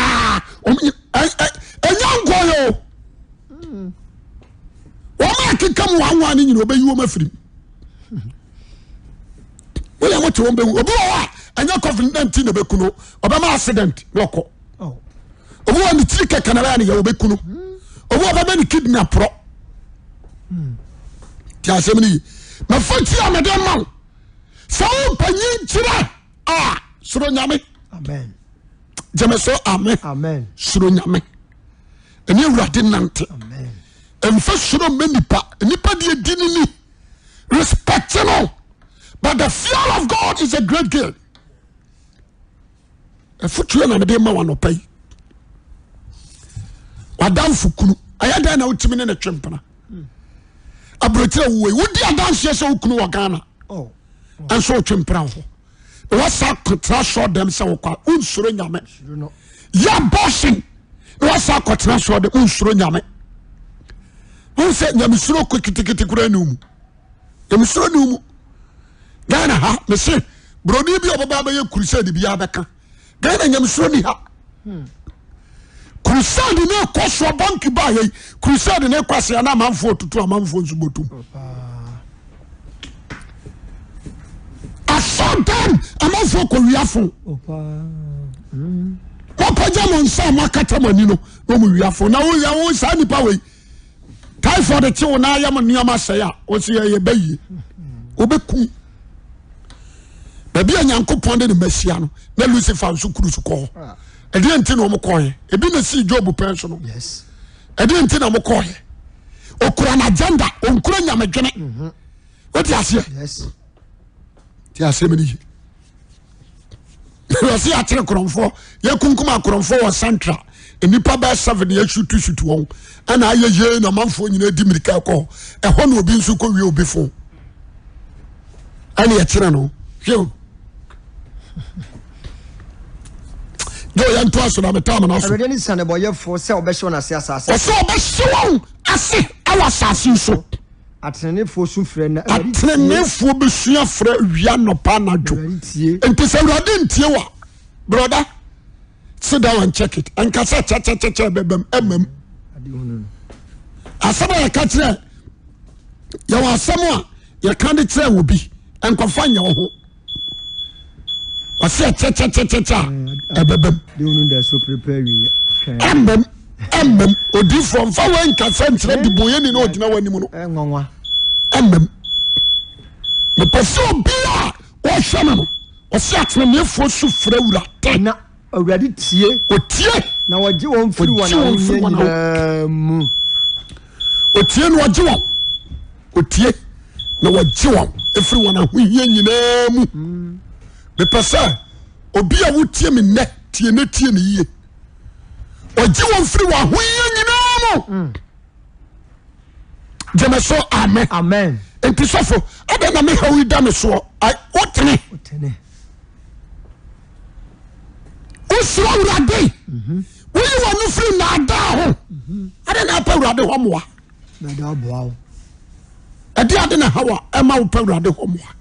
A young boy. Why can come one in obey you, my friend? Well, I want to obey and you're confident in the Bekuno, Obama accident, loco. Oh, one the ticket can allow you, Bekuno. Or what many kidnap pro. Tiasemini, my friend, Madame. So, Panyin Chira. Ah, Suronyame. Amen. Jameso, amen. Amen. Suronyame. And you are dinant. Amen. And first, Suro Menipa, Nipa di Dinini. Respect you all. But the fear of God is a great gain. A foot and a dema one pay. Madame Fukunu, I had an ultimate in a chimpana. A Britain way, would you dance yes, Okunu Ghana? Oh. And so chimpran. What's up to transfer them so called Unsuranyame? Ya bossing. What's up to transfer the Unsuranyame? Who said Yamisro quick ticket to Granum? Yamisro Ghana ha, Monsieur Brody be of Baba Crusade Biabaka. Ghana Yamisroni ha. Crusade no cost for banky by Crusade no cost a man for to a man for Zubutu. I saw them a man for Koreafo. Papa Jamon Sam Makatamano, no Muriafo. Now we are all Sandy Power. Time for the two na Yaman Yamasaya, or see a baby. Obeku. Baby and Yanko Ponded the Messiano, then Lucifer Sukuru call. I didn't tell Mokoy. A been a see job personal. Yes. I didn't tell Mokoy. Okuran agenda, Ukraine Yamajane. What you say? Yes. Tiasemini. You see, I tell Cronfo, Yakunkuma Cronfo or Santra, and Nipa by 7 years shoot to one, and I year in a month for you know Dimika call, a one will be so cool before. And yet, Tirano, you. No, young to us on the time and also. I didn't send a boy for sale Beshon as yes, I say, I was assassin so. At an info friend, at an info be sure for Yano Panajo. And to say, I didn't hear what, brother. Sit down and check it. And cassette, as somebody catch there, you are someone your candidate will be and confine your home. I said, Ebebem. They so prepare you. Emem, odi from far when consent the boy any no tina wani mu no. Emem. Me person bia o hwema no. O se atene fo su fra wura te. Na awurade tie. O tie. Na waje won firi wana mu. O tie no waje won. O tie. Na waje won efiri wana hu hie nyina mu. Me person obi a wo tie me ne tie ne yie. Oji won free wa hu nyina mo. Jemeso amen. Amen. Enti sofo, ade na me hawi da me so. Ai otene. Usro urade. Wo yi wonu free na ada ho. Ade na pa urade ho moa. Na da boa. Ade na hawa e ma wo pa urade ho moa.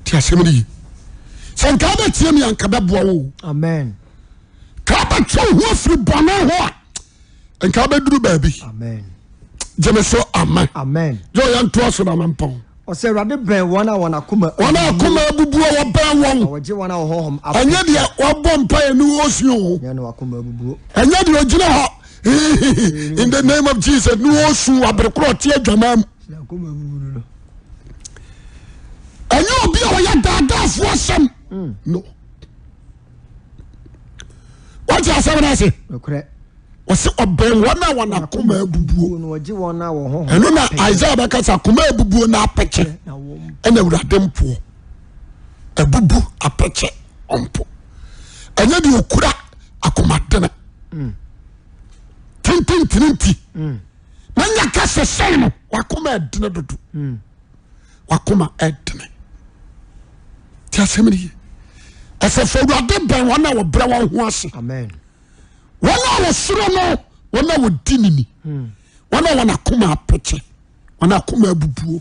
Ti asemri. Sanka ba tie mi anka ba boa wo. Amen. Kaba cho ho free bono ho. Enka ba duru baabi. Amen. Jemeso amen. Amen. Yo yan to so na mampon. O se rade ben wana akoma. Wana akoma abubuo wo ben won. Oje wana hohom. Anya de wo bom pa enu osuo. Ya na akoma abubuo. Anya de ogina ho. In the name of Jesus, nu osu abrekro tie adwanam. Na akoma abubuo no. Anya obi a wo ya dadafo asem. No. What you say when I say? Okre. Wose oben wana akoma abubuo. No oje wana wo hohom. Eno na Isaiah bakasa akoma abubuo na apeche. Ena urade mpo. Abubu apeche ompo. Enya de okura akoma dene. Tinti. Manya kase seno wakoma edene dodo. Wakoma edene. Ti asemri. Ese fo urade ben wana wo bra wo ho ase. Amen. Wana wo suro no, wana wo dinini. Wana akoma apeche. Wana akoma abubuo.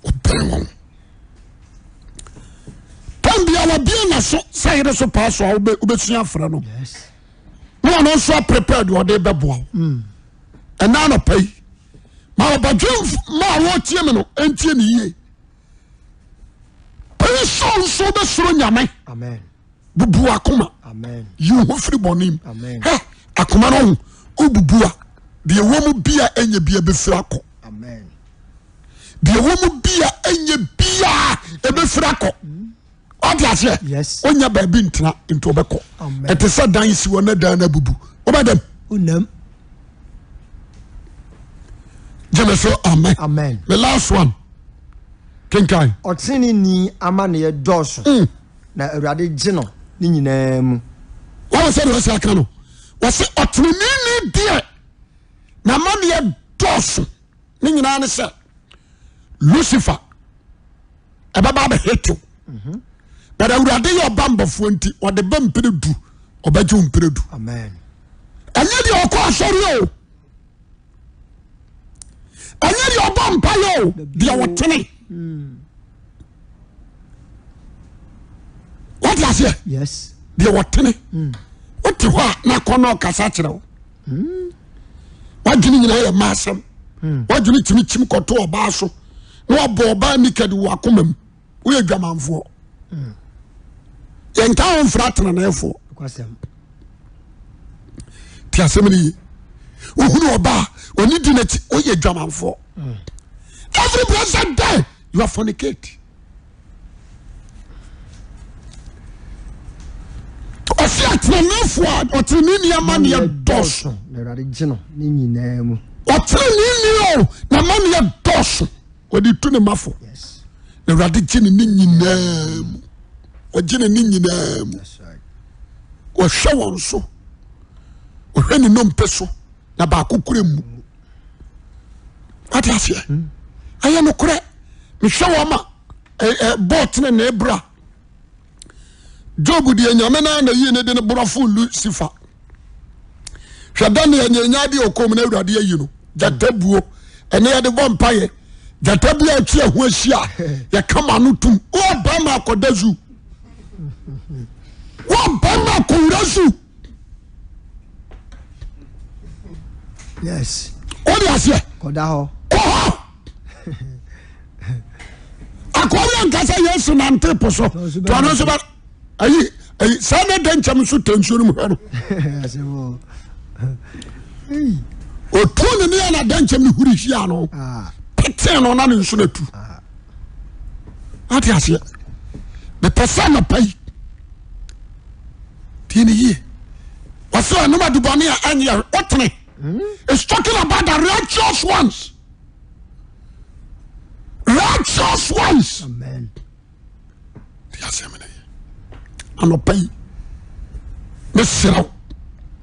obɛn wɔn tambia wabie na so sɛ yere so paa so a wobɛsua afrɛ no na ɔno nso aprepare deɛ ɔde bɛboa wo ɛna no pɛi ma ɔbadwe ma a wɔtie me no ɛntie ne yie pɛi so nso wobɛsoro nyame bubu akoma yi ho firi bɔnem akoma no ho wobubu a deɛ wɔ mu bia ɛnyɛ bia bɛfiri akɔ deɛ wɔ mu bia ɛnyɛ bia ɛbɛfiri akɔ ɔde aseɛ wonya baabi ntena nti wobɛkɔ ɛte sɛ dan si wɔ ne dan no abubu wobɛdam gyeme so amen the last one kenkan ɔtene ni ama ne yɛ dɔɔso na awurade gye no ne nyinaa mu wɔn sɛ de wɔsi aka no wɔsi ɔtenenini deɛ na ama ne yɛ dɔɔso ne nyinaa ne sɛ Lucifer ɛbɛba abɛhɛtew but awurade yɛ ɔba mbɔfoɔ nti ɔde ba mpere du ɔbɛgye wo mpere du ɛnyɛ deɛ ɔkɔ asɔre o ɛnyɛ deɛ ɔbɔ mpayɛ o deɛ wɔtene wɔte aseɛ deɛ wɔtene wote hɔ a na kɔ na ɔkasa kyerɛ wo wadwene nyinaa yɛ ma asɛm wadwene kyimikyim kɔto ɔbaa so na wabɔ ɔbaa nikɛde wɔ akoma mu woyɛ dwamanfoɔ yɛnka wo mfra tenaneefoɔ ti asɛm no ye wohunu ɔbaa ɔne di n'akyi woyɛ dwamanfoɔ every blessed day you are fornicate ɔsi atenaneefoɔ a ɔtene ni ama ne yɛ dɔɔso ɔtene ni o na ama ne yɛ dɔɔso wɔde tu ne mafo na Awurade gye ne nyinaa mu ɔgye ne nyinaa mu wɔhwɛ wɔn so wɔhwɛ ne nnompe so na baako kura mu ate aseɛ ɛyɛ nokorɛ mehwɛ wɔn ma bɔɔtene ne bra Job deɛ nyame na yie ne de ne borɔfo Lucifer hwɛ da ne anyanya de okom na Awurade ayi no gyata buo ɛne yɛde bɔ mpayɛ gyata bi a atwi ho ahyia yɛkama no tum wɔba ma akɔda zu wɔba ma akɔwura zu wode aseɛ kɔda hɔ akɔwura nkasa Yesu nante po so to ano so ba ayi saa na da nkyɛm so tansuo no mu hɛ no ɔtuo ne ne yɛ na da nkyɛm no huri hyia no petee no na ne nso no atu ate aseɛ mepɛ sɛ nɔpa yi tie ne yie wɔsɛ ɔnom adubɔne a ɛnyɛ wotene it's talking about the righteous ones amen tie asɛm no yɛ anɔpa yi mesrɛ wo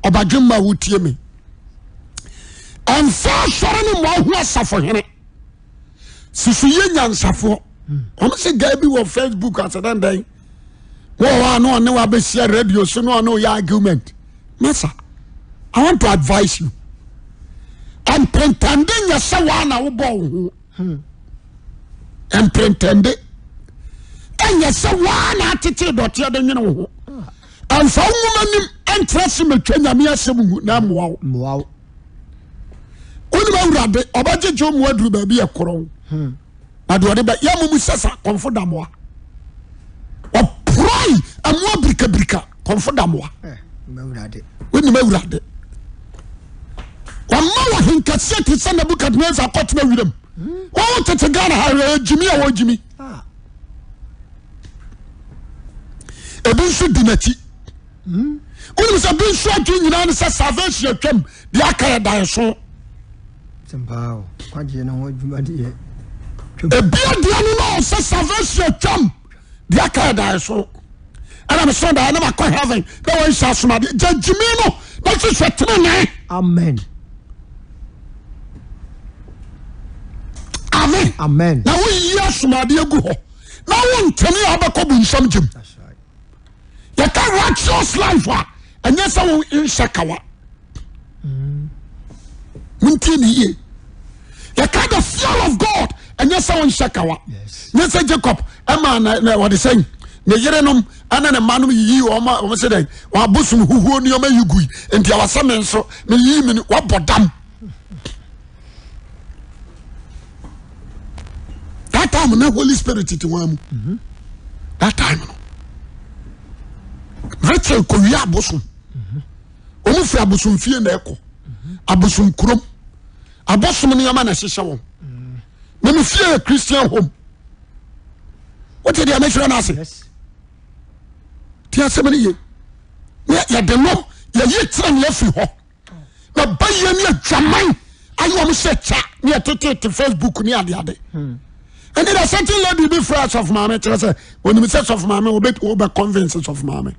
ɔbadwemma a wotie me ɛmfa sɔre ne ma ɔho asafohene susu yɛ nyansafoɔ ɔno sɛ guy bi wɔ Facebook asɛdandan wɔwɔ a na ɔne wabɛhyia radio so na ɔne ɔyɛ argument masa I want to advise you ɛmprentande nyɛ sɛ waa na wobɔ wo ho ɛmprentande ɛnyɛ sɛ waa na atete dɔteɛ de nwene wo ho ɛmfa wo nwoma nim ɛntrɛ se matwa nyame asɛm hu na mmoa wo wonim Awurade ɔbɛgyegye mu aduru baabi yɛ korɔn na de ɔde bɛ yɛ mumu sɛ sa kɔmfo da mmoa ɔporɔi amoa birikabirika kɔmfo da mmoa wonim Awurade wama wɔ henkɛseɛ te sɛ Nebukadnezar kɔtena wiram wɔwo tete Ghana ha gyimi a wɔgyimi ebi nso di n'akyi wonim sɛ bi nso adwe nyinaa ne sɛ salvation atwam de aka yɛ daeso ebia deɛ no na ɔsɛ salvation atwam de aka yɛ daeso ɛna mesɛ daeɛ na makɔ heaven na wɔnhyɛ asomadeɛ gya gyimi no na hwehwɛ tenene amen na woyi asomadeɛ gu hɔ na wontene a wobɛkɔ bu nsɛm gyem yɛka righteous life a ɛnyɛ sɛ wo nhyɛ kawa montie ne yie yɛka the fear of God ɛnyɛ sɛ wɔnhyɛ kawa nyɛ sɛ Jacob ɛma na wɔde sɛn ne yerenom ana ne manom yiyi wɔn sɛ dɛn wɔabosom huhuo nneɛma yi gui nti awasɛ me nso me yiyi me wɔbɔ dam that time na Holy Spirit ti wɔn mu that time no Rachel kɔwia abosom wɔn firi abosom fie na ɛkɔ abosom kurom abosom nneɛma na hyehyɛ wɔn na me fie yɛ Christian home what did you make sure na ase ti asɛm ne ye yɛde no yɛyi tira ne afiri hɔ na ba yɛ ne adwaman ayɛ wɔn hyɛ kya ne yɛtete Facebook ne adeade and there are certain lady be friends of maame kyerɛ sɛ wɔnim sɛ sɔfo maame wɔbɛ convince sɔfo maame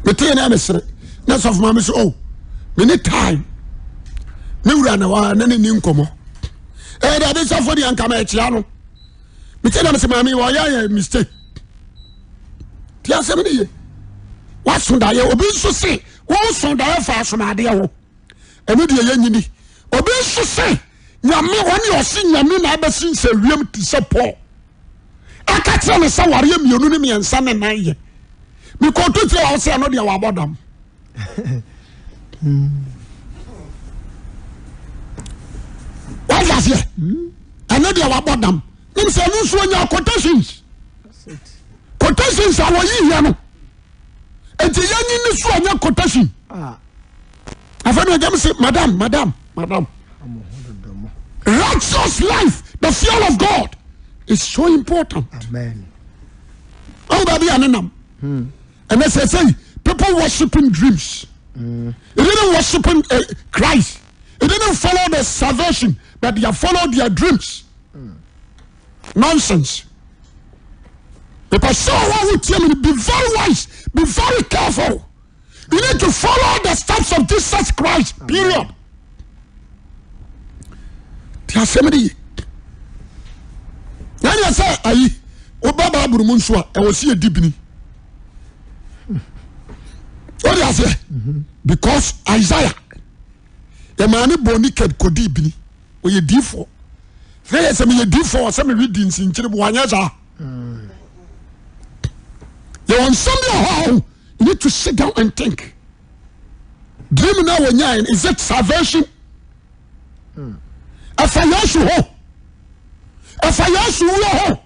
metee ne amesere na sɔfo maame sɛ oh many time me wura na wa na ne ni nkɔmɔ da de sɔfo de anka ma ɛkyia no metee na me sɛ maame wɔyɛ mistake ti asɛm ne ye waso da yɛ obi nso se wɔn so da yɛ fa asomadeɛ ho ɛno deɛ yɛ nyini obi nso se nyame wɔne ɔse nyame na abɛsi nsɛ wiem te sɛ Paul aka kyerɛ ne sɛ wareɛ mmienu ne mmiɛnsa ne nan yɛ mekɔto kyerɛ wɔ sɛ ɛno deɛ wɔabɔ dam wasaseɛ ɛno deɛ wɔabɔ dam nim sɛ ɛno nso anya quotations a wɔyihiɛ no enti yɛnyi ne so anya quotation afei ne ɔgyam sɛ madam righteous life, the fear of God is so important. Amen. Oh, baby, and they say people worshiping dreams. They didn't worshiping Christ. They didn't follow the salvation, but they followed their dreams. Nonsense. People so be very wise, be very careful. You need to follow the steps of Jesus Christ. Period. Ti asɛmdi nanya sɛ ayi oba Bible mu nso a ɛwɔ si edibini o de ase because Isaiah the man boni ked kodi ibini o ye difo fɛ sɛ me ye difo sɛ me read nsinkyere bo anya sa you want something how you need to sit down and think dream now when you is it salvation afa Yesu ho afa Yesu wo ho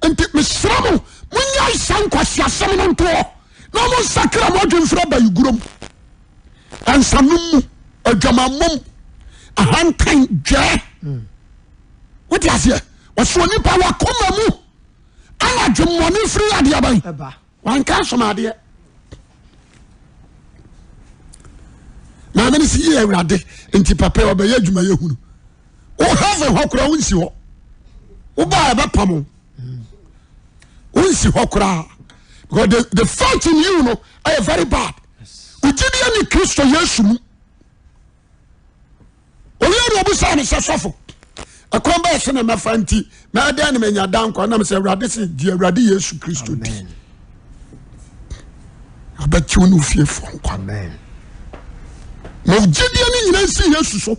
enti mesramo munya isankwasi asem no nto na mo sakra mo dwemfra ba yugurom ansanum adwamamom ahantan dwe what you say waso nipa wa koma mu ana dwemmone firi ade aban wan ka somade na mani si ye awrade enti papa obeye adwuma yehunu o have hokura wonsi ho wo ba ba pamo wonsi hokura because the fault in you no are very bad ujidi ni Kristo Yesu mu oyero obusa ne sesofo akomba ese na mafanti na ada ne menya danko na me se awrade se di awrade Yesu Kristo di abachi wonu fie fo amen no jidi ni nyina si Yesu so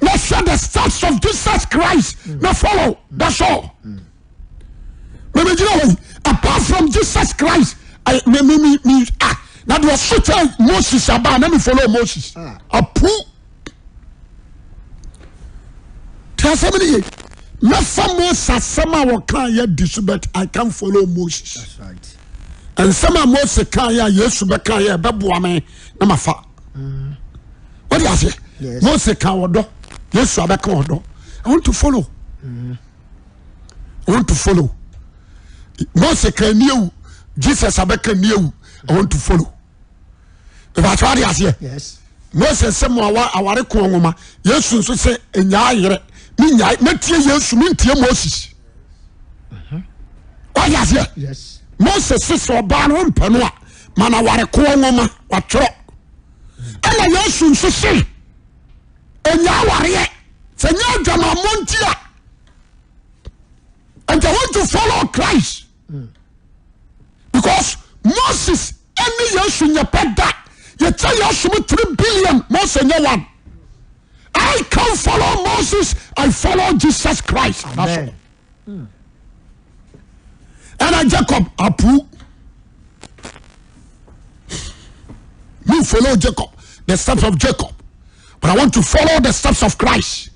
na share the steps of Jesus Christ na follow that's all me apart from Jesus Christ I me na do so tell Moses about na me follow Moses apu tell me na from Moses sama wo kan ya disubet I can follow Moses that's right and sama Moses kan ya Yesu be kan ya be boa me na mafa what you say yes. Moses kan wodo Yesu abeka wodo I want to follow I want to follow Moses kan niu Jesus abeka niu I want to follow if I try to say yes Moses say mo aware ko nwoma Yesu nso say enya ayere ni nya na tie Yesu ni tie Moses what you say yes Moses say oba no mpano a mana ware ko nwoma watro ana Yesu nso say enya ware say nya dwama montia and I want to follow Christ because Moses any Yesu nya peda ye tell Yesu 3 billion Moses nya 1 I I can't follow Moses, I follow Jesus Christ. That's all. And Jacob approve. You follow Jacob, the steps of Jacob, but I want to follow the steps of Christ.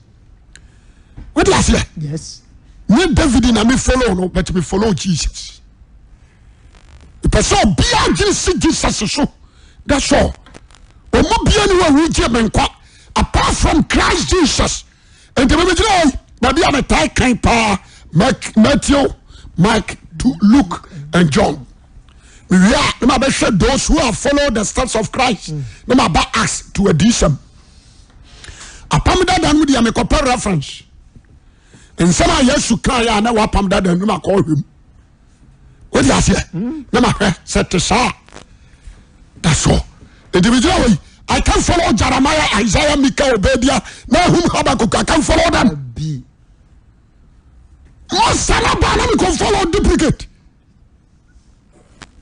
What do I say? Yes. Me David and me follow no, but me follow Jesus. The person be against Jesus so. That's all. Apart from Christ Jesus, and the baby but they are the type kind power. Matthew, Mark, Luke, and John. We are those who have followed the steps of Christ. No matter us to addition. Apart that, then we make a reference. And some are yes to cry and now apart that, then we call him. What do you say? No matter set to say. That's all. Individually, I can follow Jeremiah, Isaiah, Micah, Obadiah, Nahum, Habakkuk. I can follow them. Most of them can follow duplicate.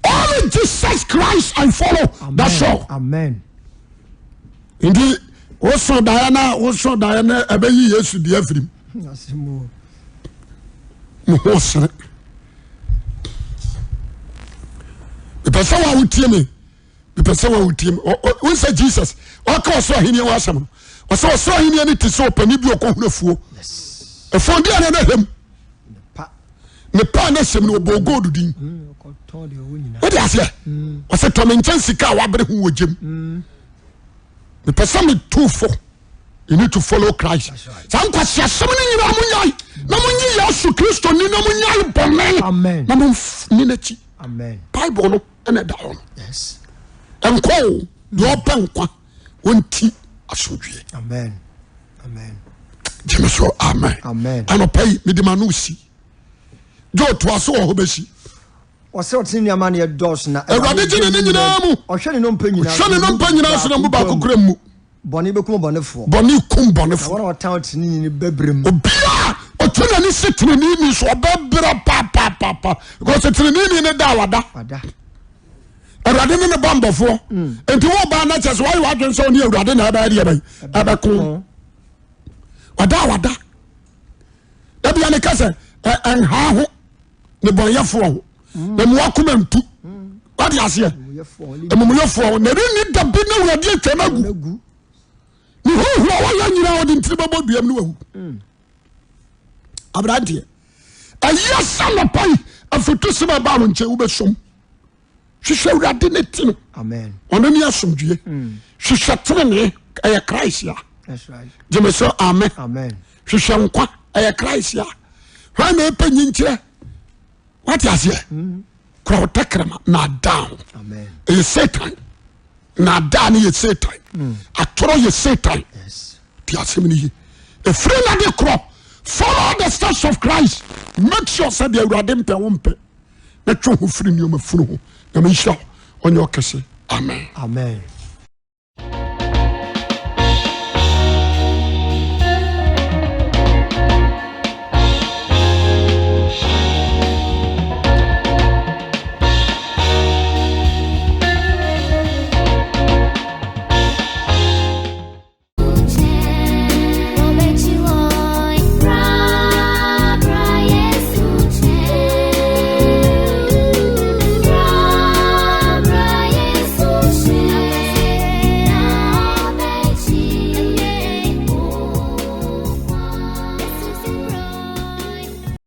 Only Jesus Christ I follow. Amen. That's all. Amen. Indeed, also Diana, Abeyi Yesu di Ephraim. That's more. The person who would tell me. The person who team, who said Jesus, or cause so he was some, or so he needed to so penny be a fool. Yes. A phone dear him. The partnership no go to dim. What I say? Was a Tom and Jessica, who would Jim. The person with 2 4. You need to follow Christ. Some question, summoning Ramunya, Namunya, Yasu Christo, Ninamunya, Bonan, Amen. Namun Minachi, Amen. Bible and a down. Yes. And call your pankwa one tea asudie. Amen. Amen. Jemeso amen. Amen. Ano pay me de manusi. Jo to aso ho beshi. O se otini ama na dos na. Ewade gine ni nyina mu. O hwe ne no mpa nyina. Hwe ne no mpa nyina so na mu ba kokura mu. Boni be kum bonefo. Boni kum bonefo. Na wona wata otini ni bebrem. Obia o tuna ni setini ni so obebra pa. Because setini ni ne da wada. Wada. Awurade ne bambofo enti wo ba na chese why wadwen so ne awurade na aba ria bai abako wada da bia ne kase en ha ho ne bonyefo ho na mu akoma ntu wade ase emumuyefo na ni da bi na awurade atwa na gu ni ho wa ya nyira wode ntiri babo duam ne wahu abrante ayi sana pai afutu sima ba wo nche wo besom hwehwɛ awurade ne ti no amen ɔno ne asomdue hwehwɛ tenene ɛyɛ Christ ya that's right gyeme so amen amen hwehwɛ nkwa ɛyɛ Christ ya hwan na ɛpɛ nyinkyerɛ wate aseɛ kora wo takrama na down amen ɛyɛ Satan na down yɛ Satan atoro yɛ Satan yes ti asɛm ne yi ɛfiri na de korɔ follow the steps of Christ make sure sɛ deɛ awurade mpɛ wo mpɛ na twe ho firi nneɔma funu ho na menhyira ɔnyɛ ɔkɛse amen amen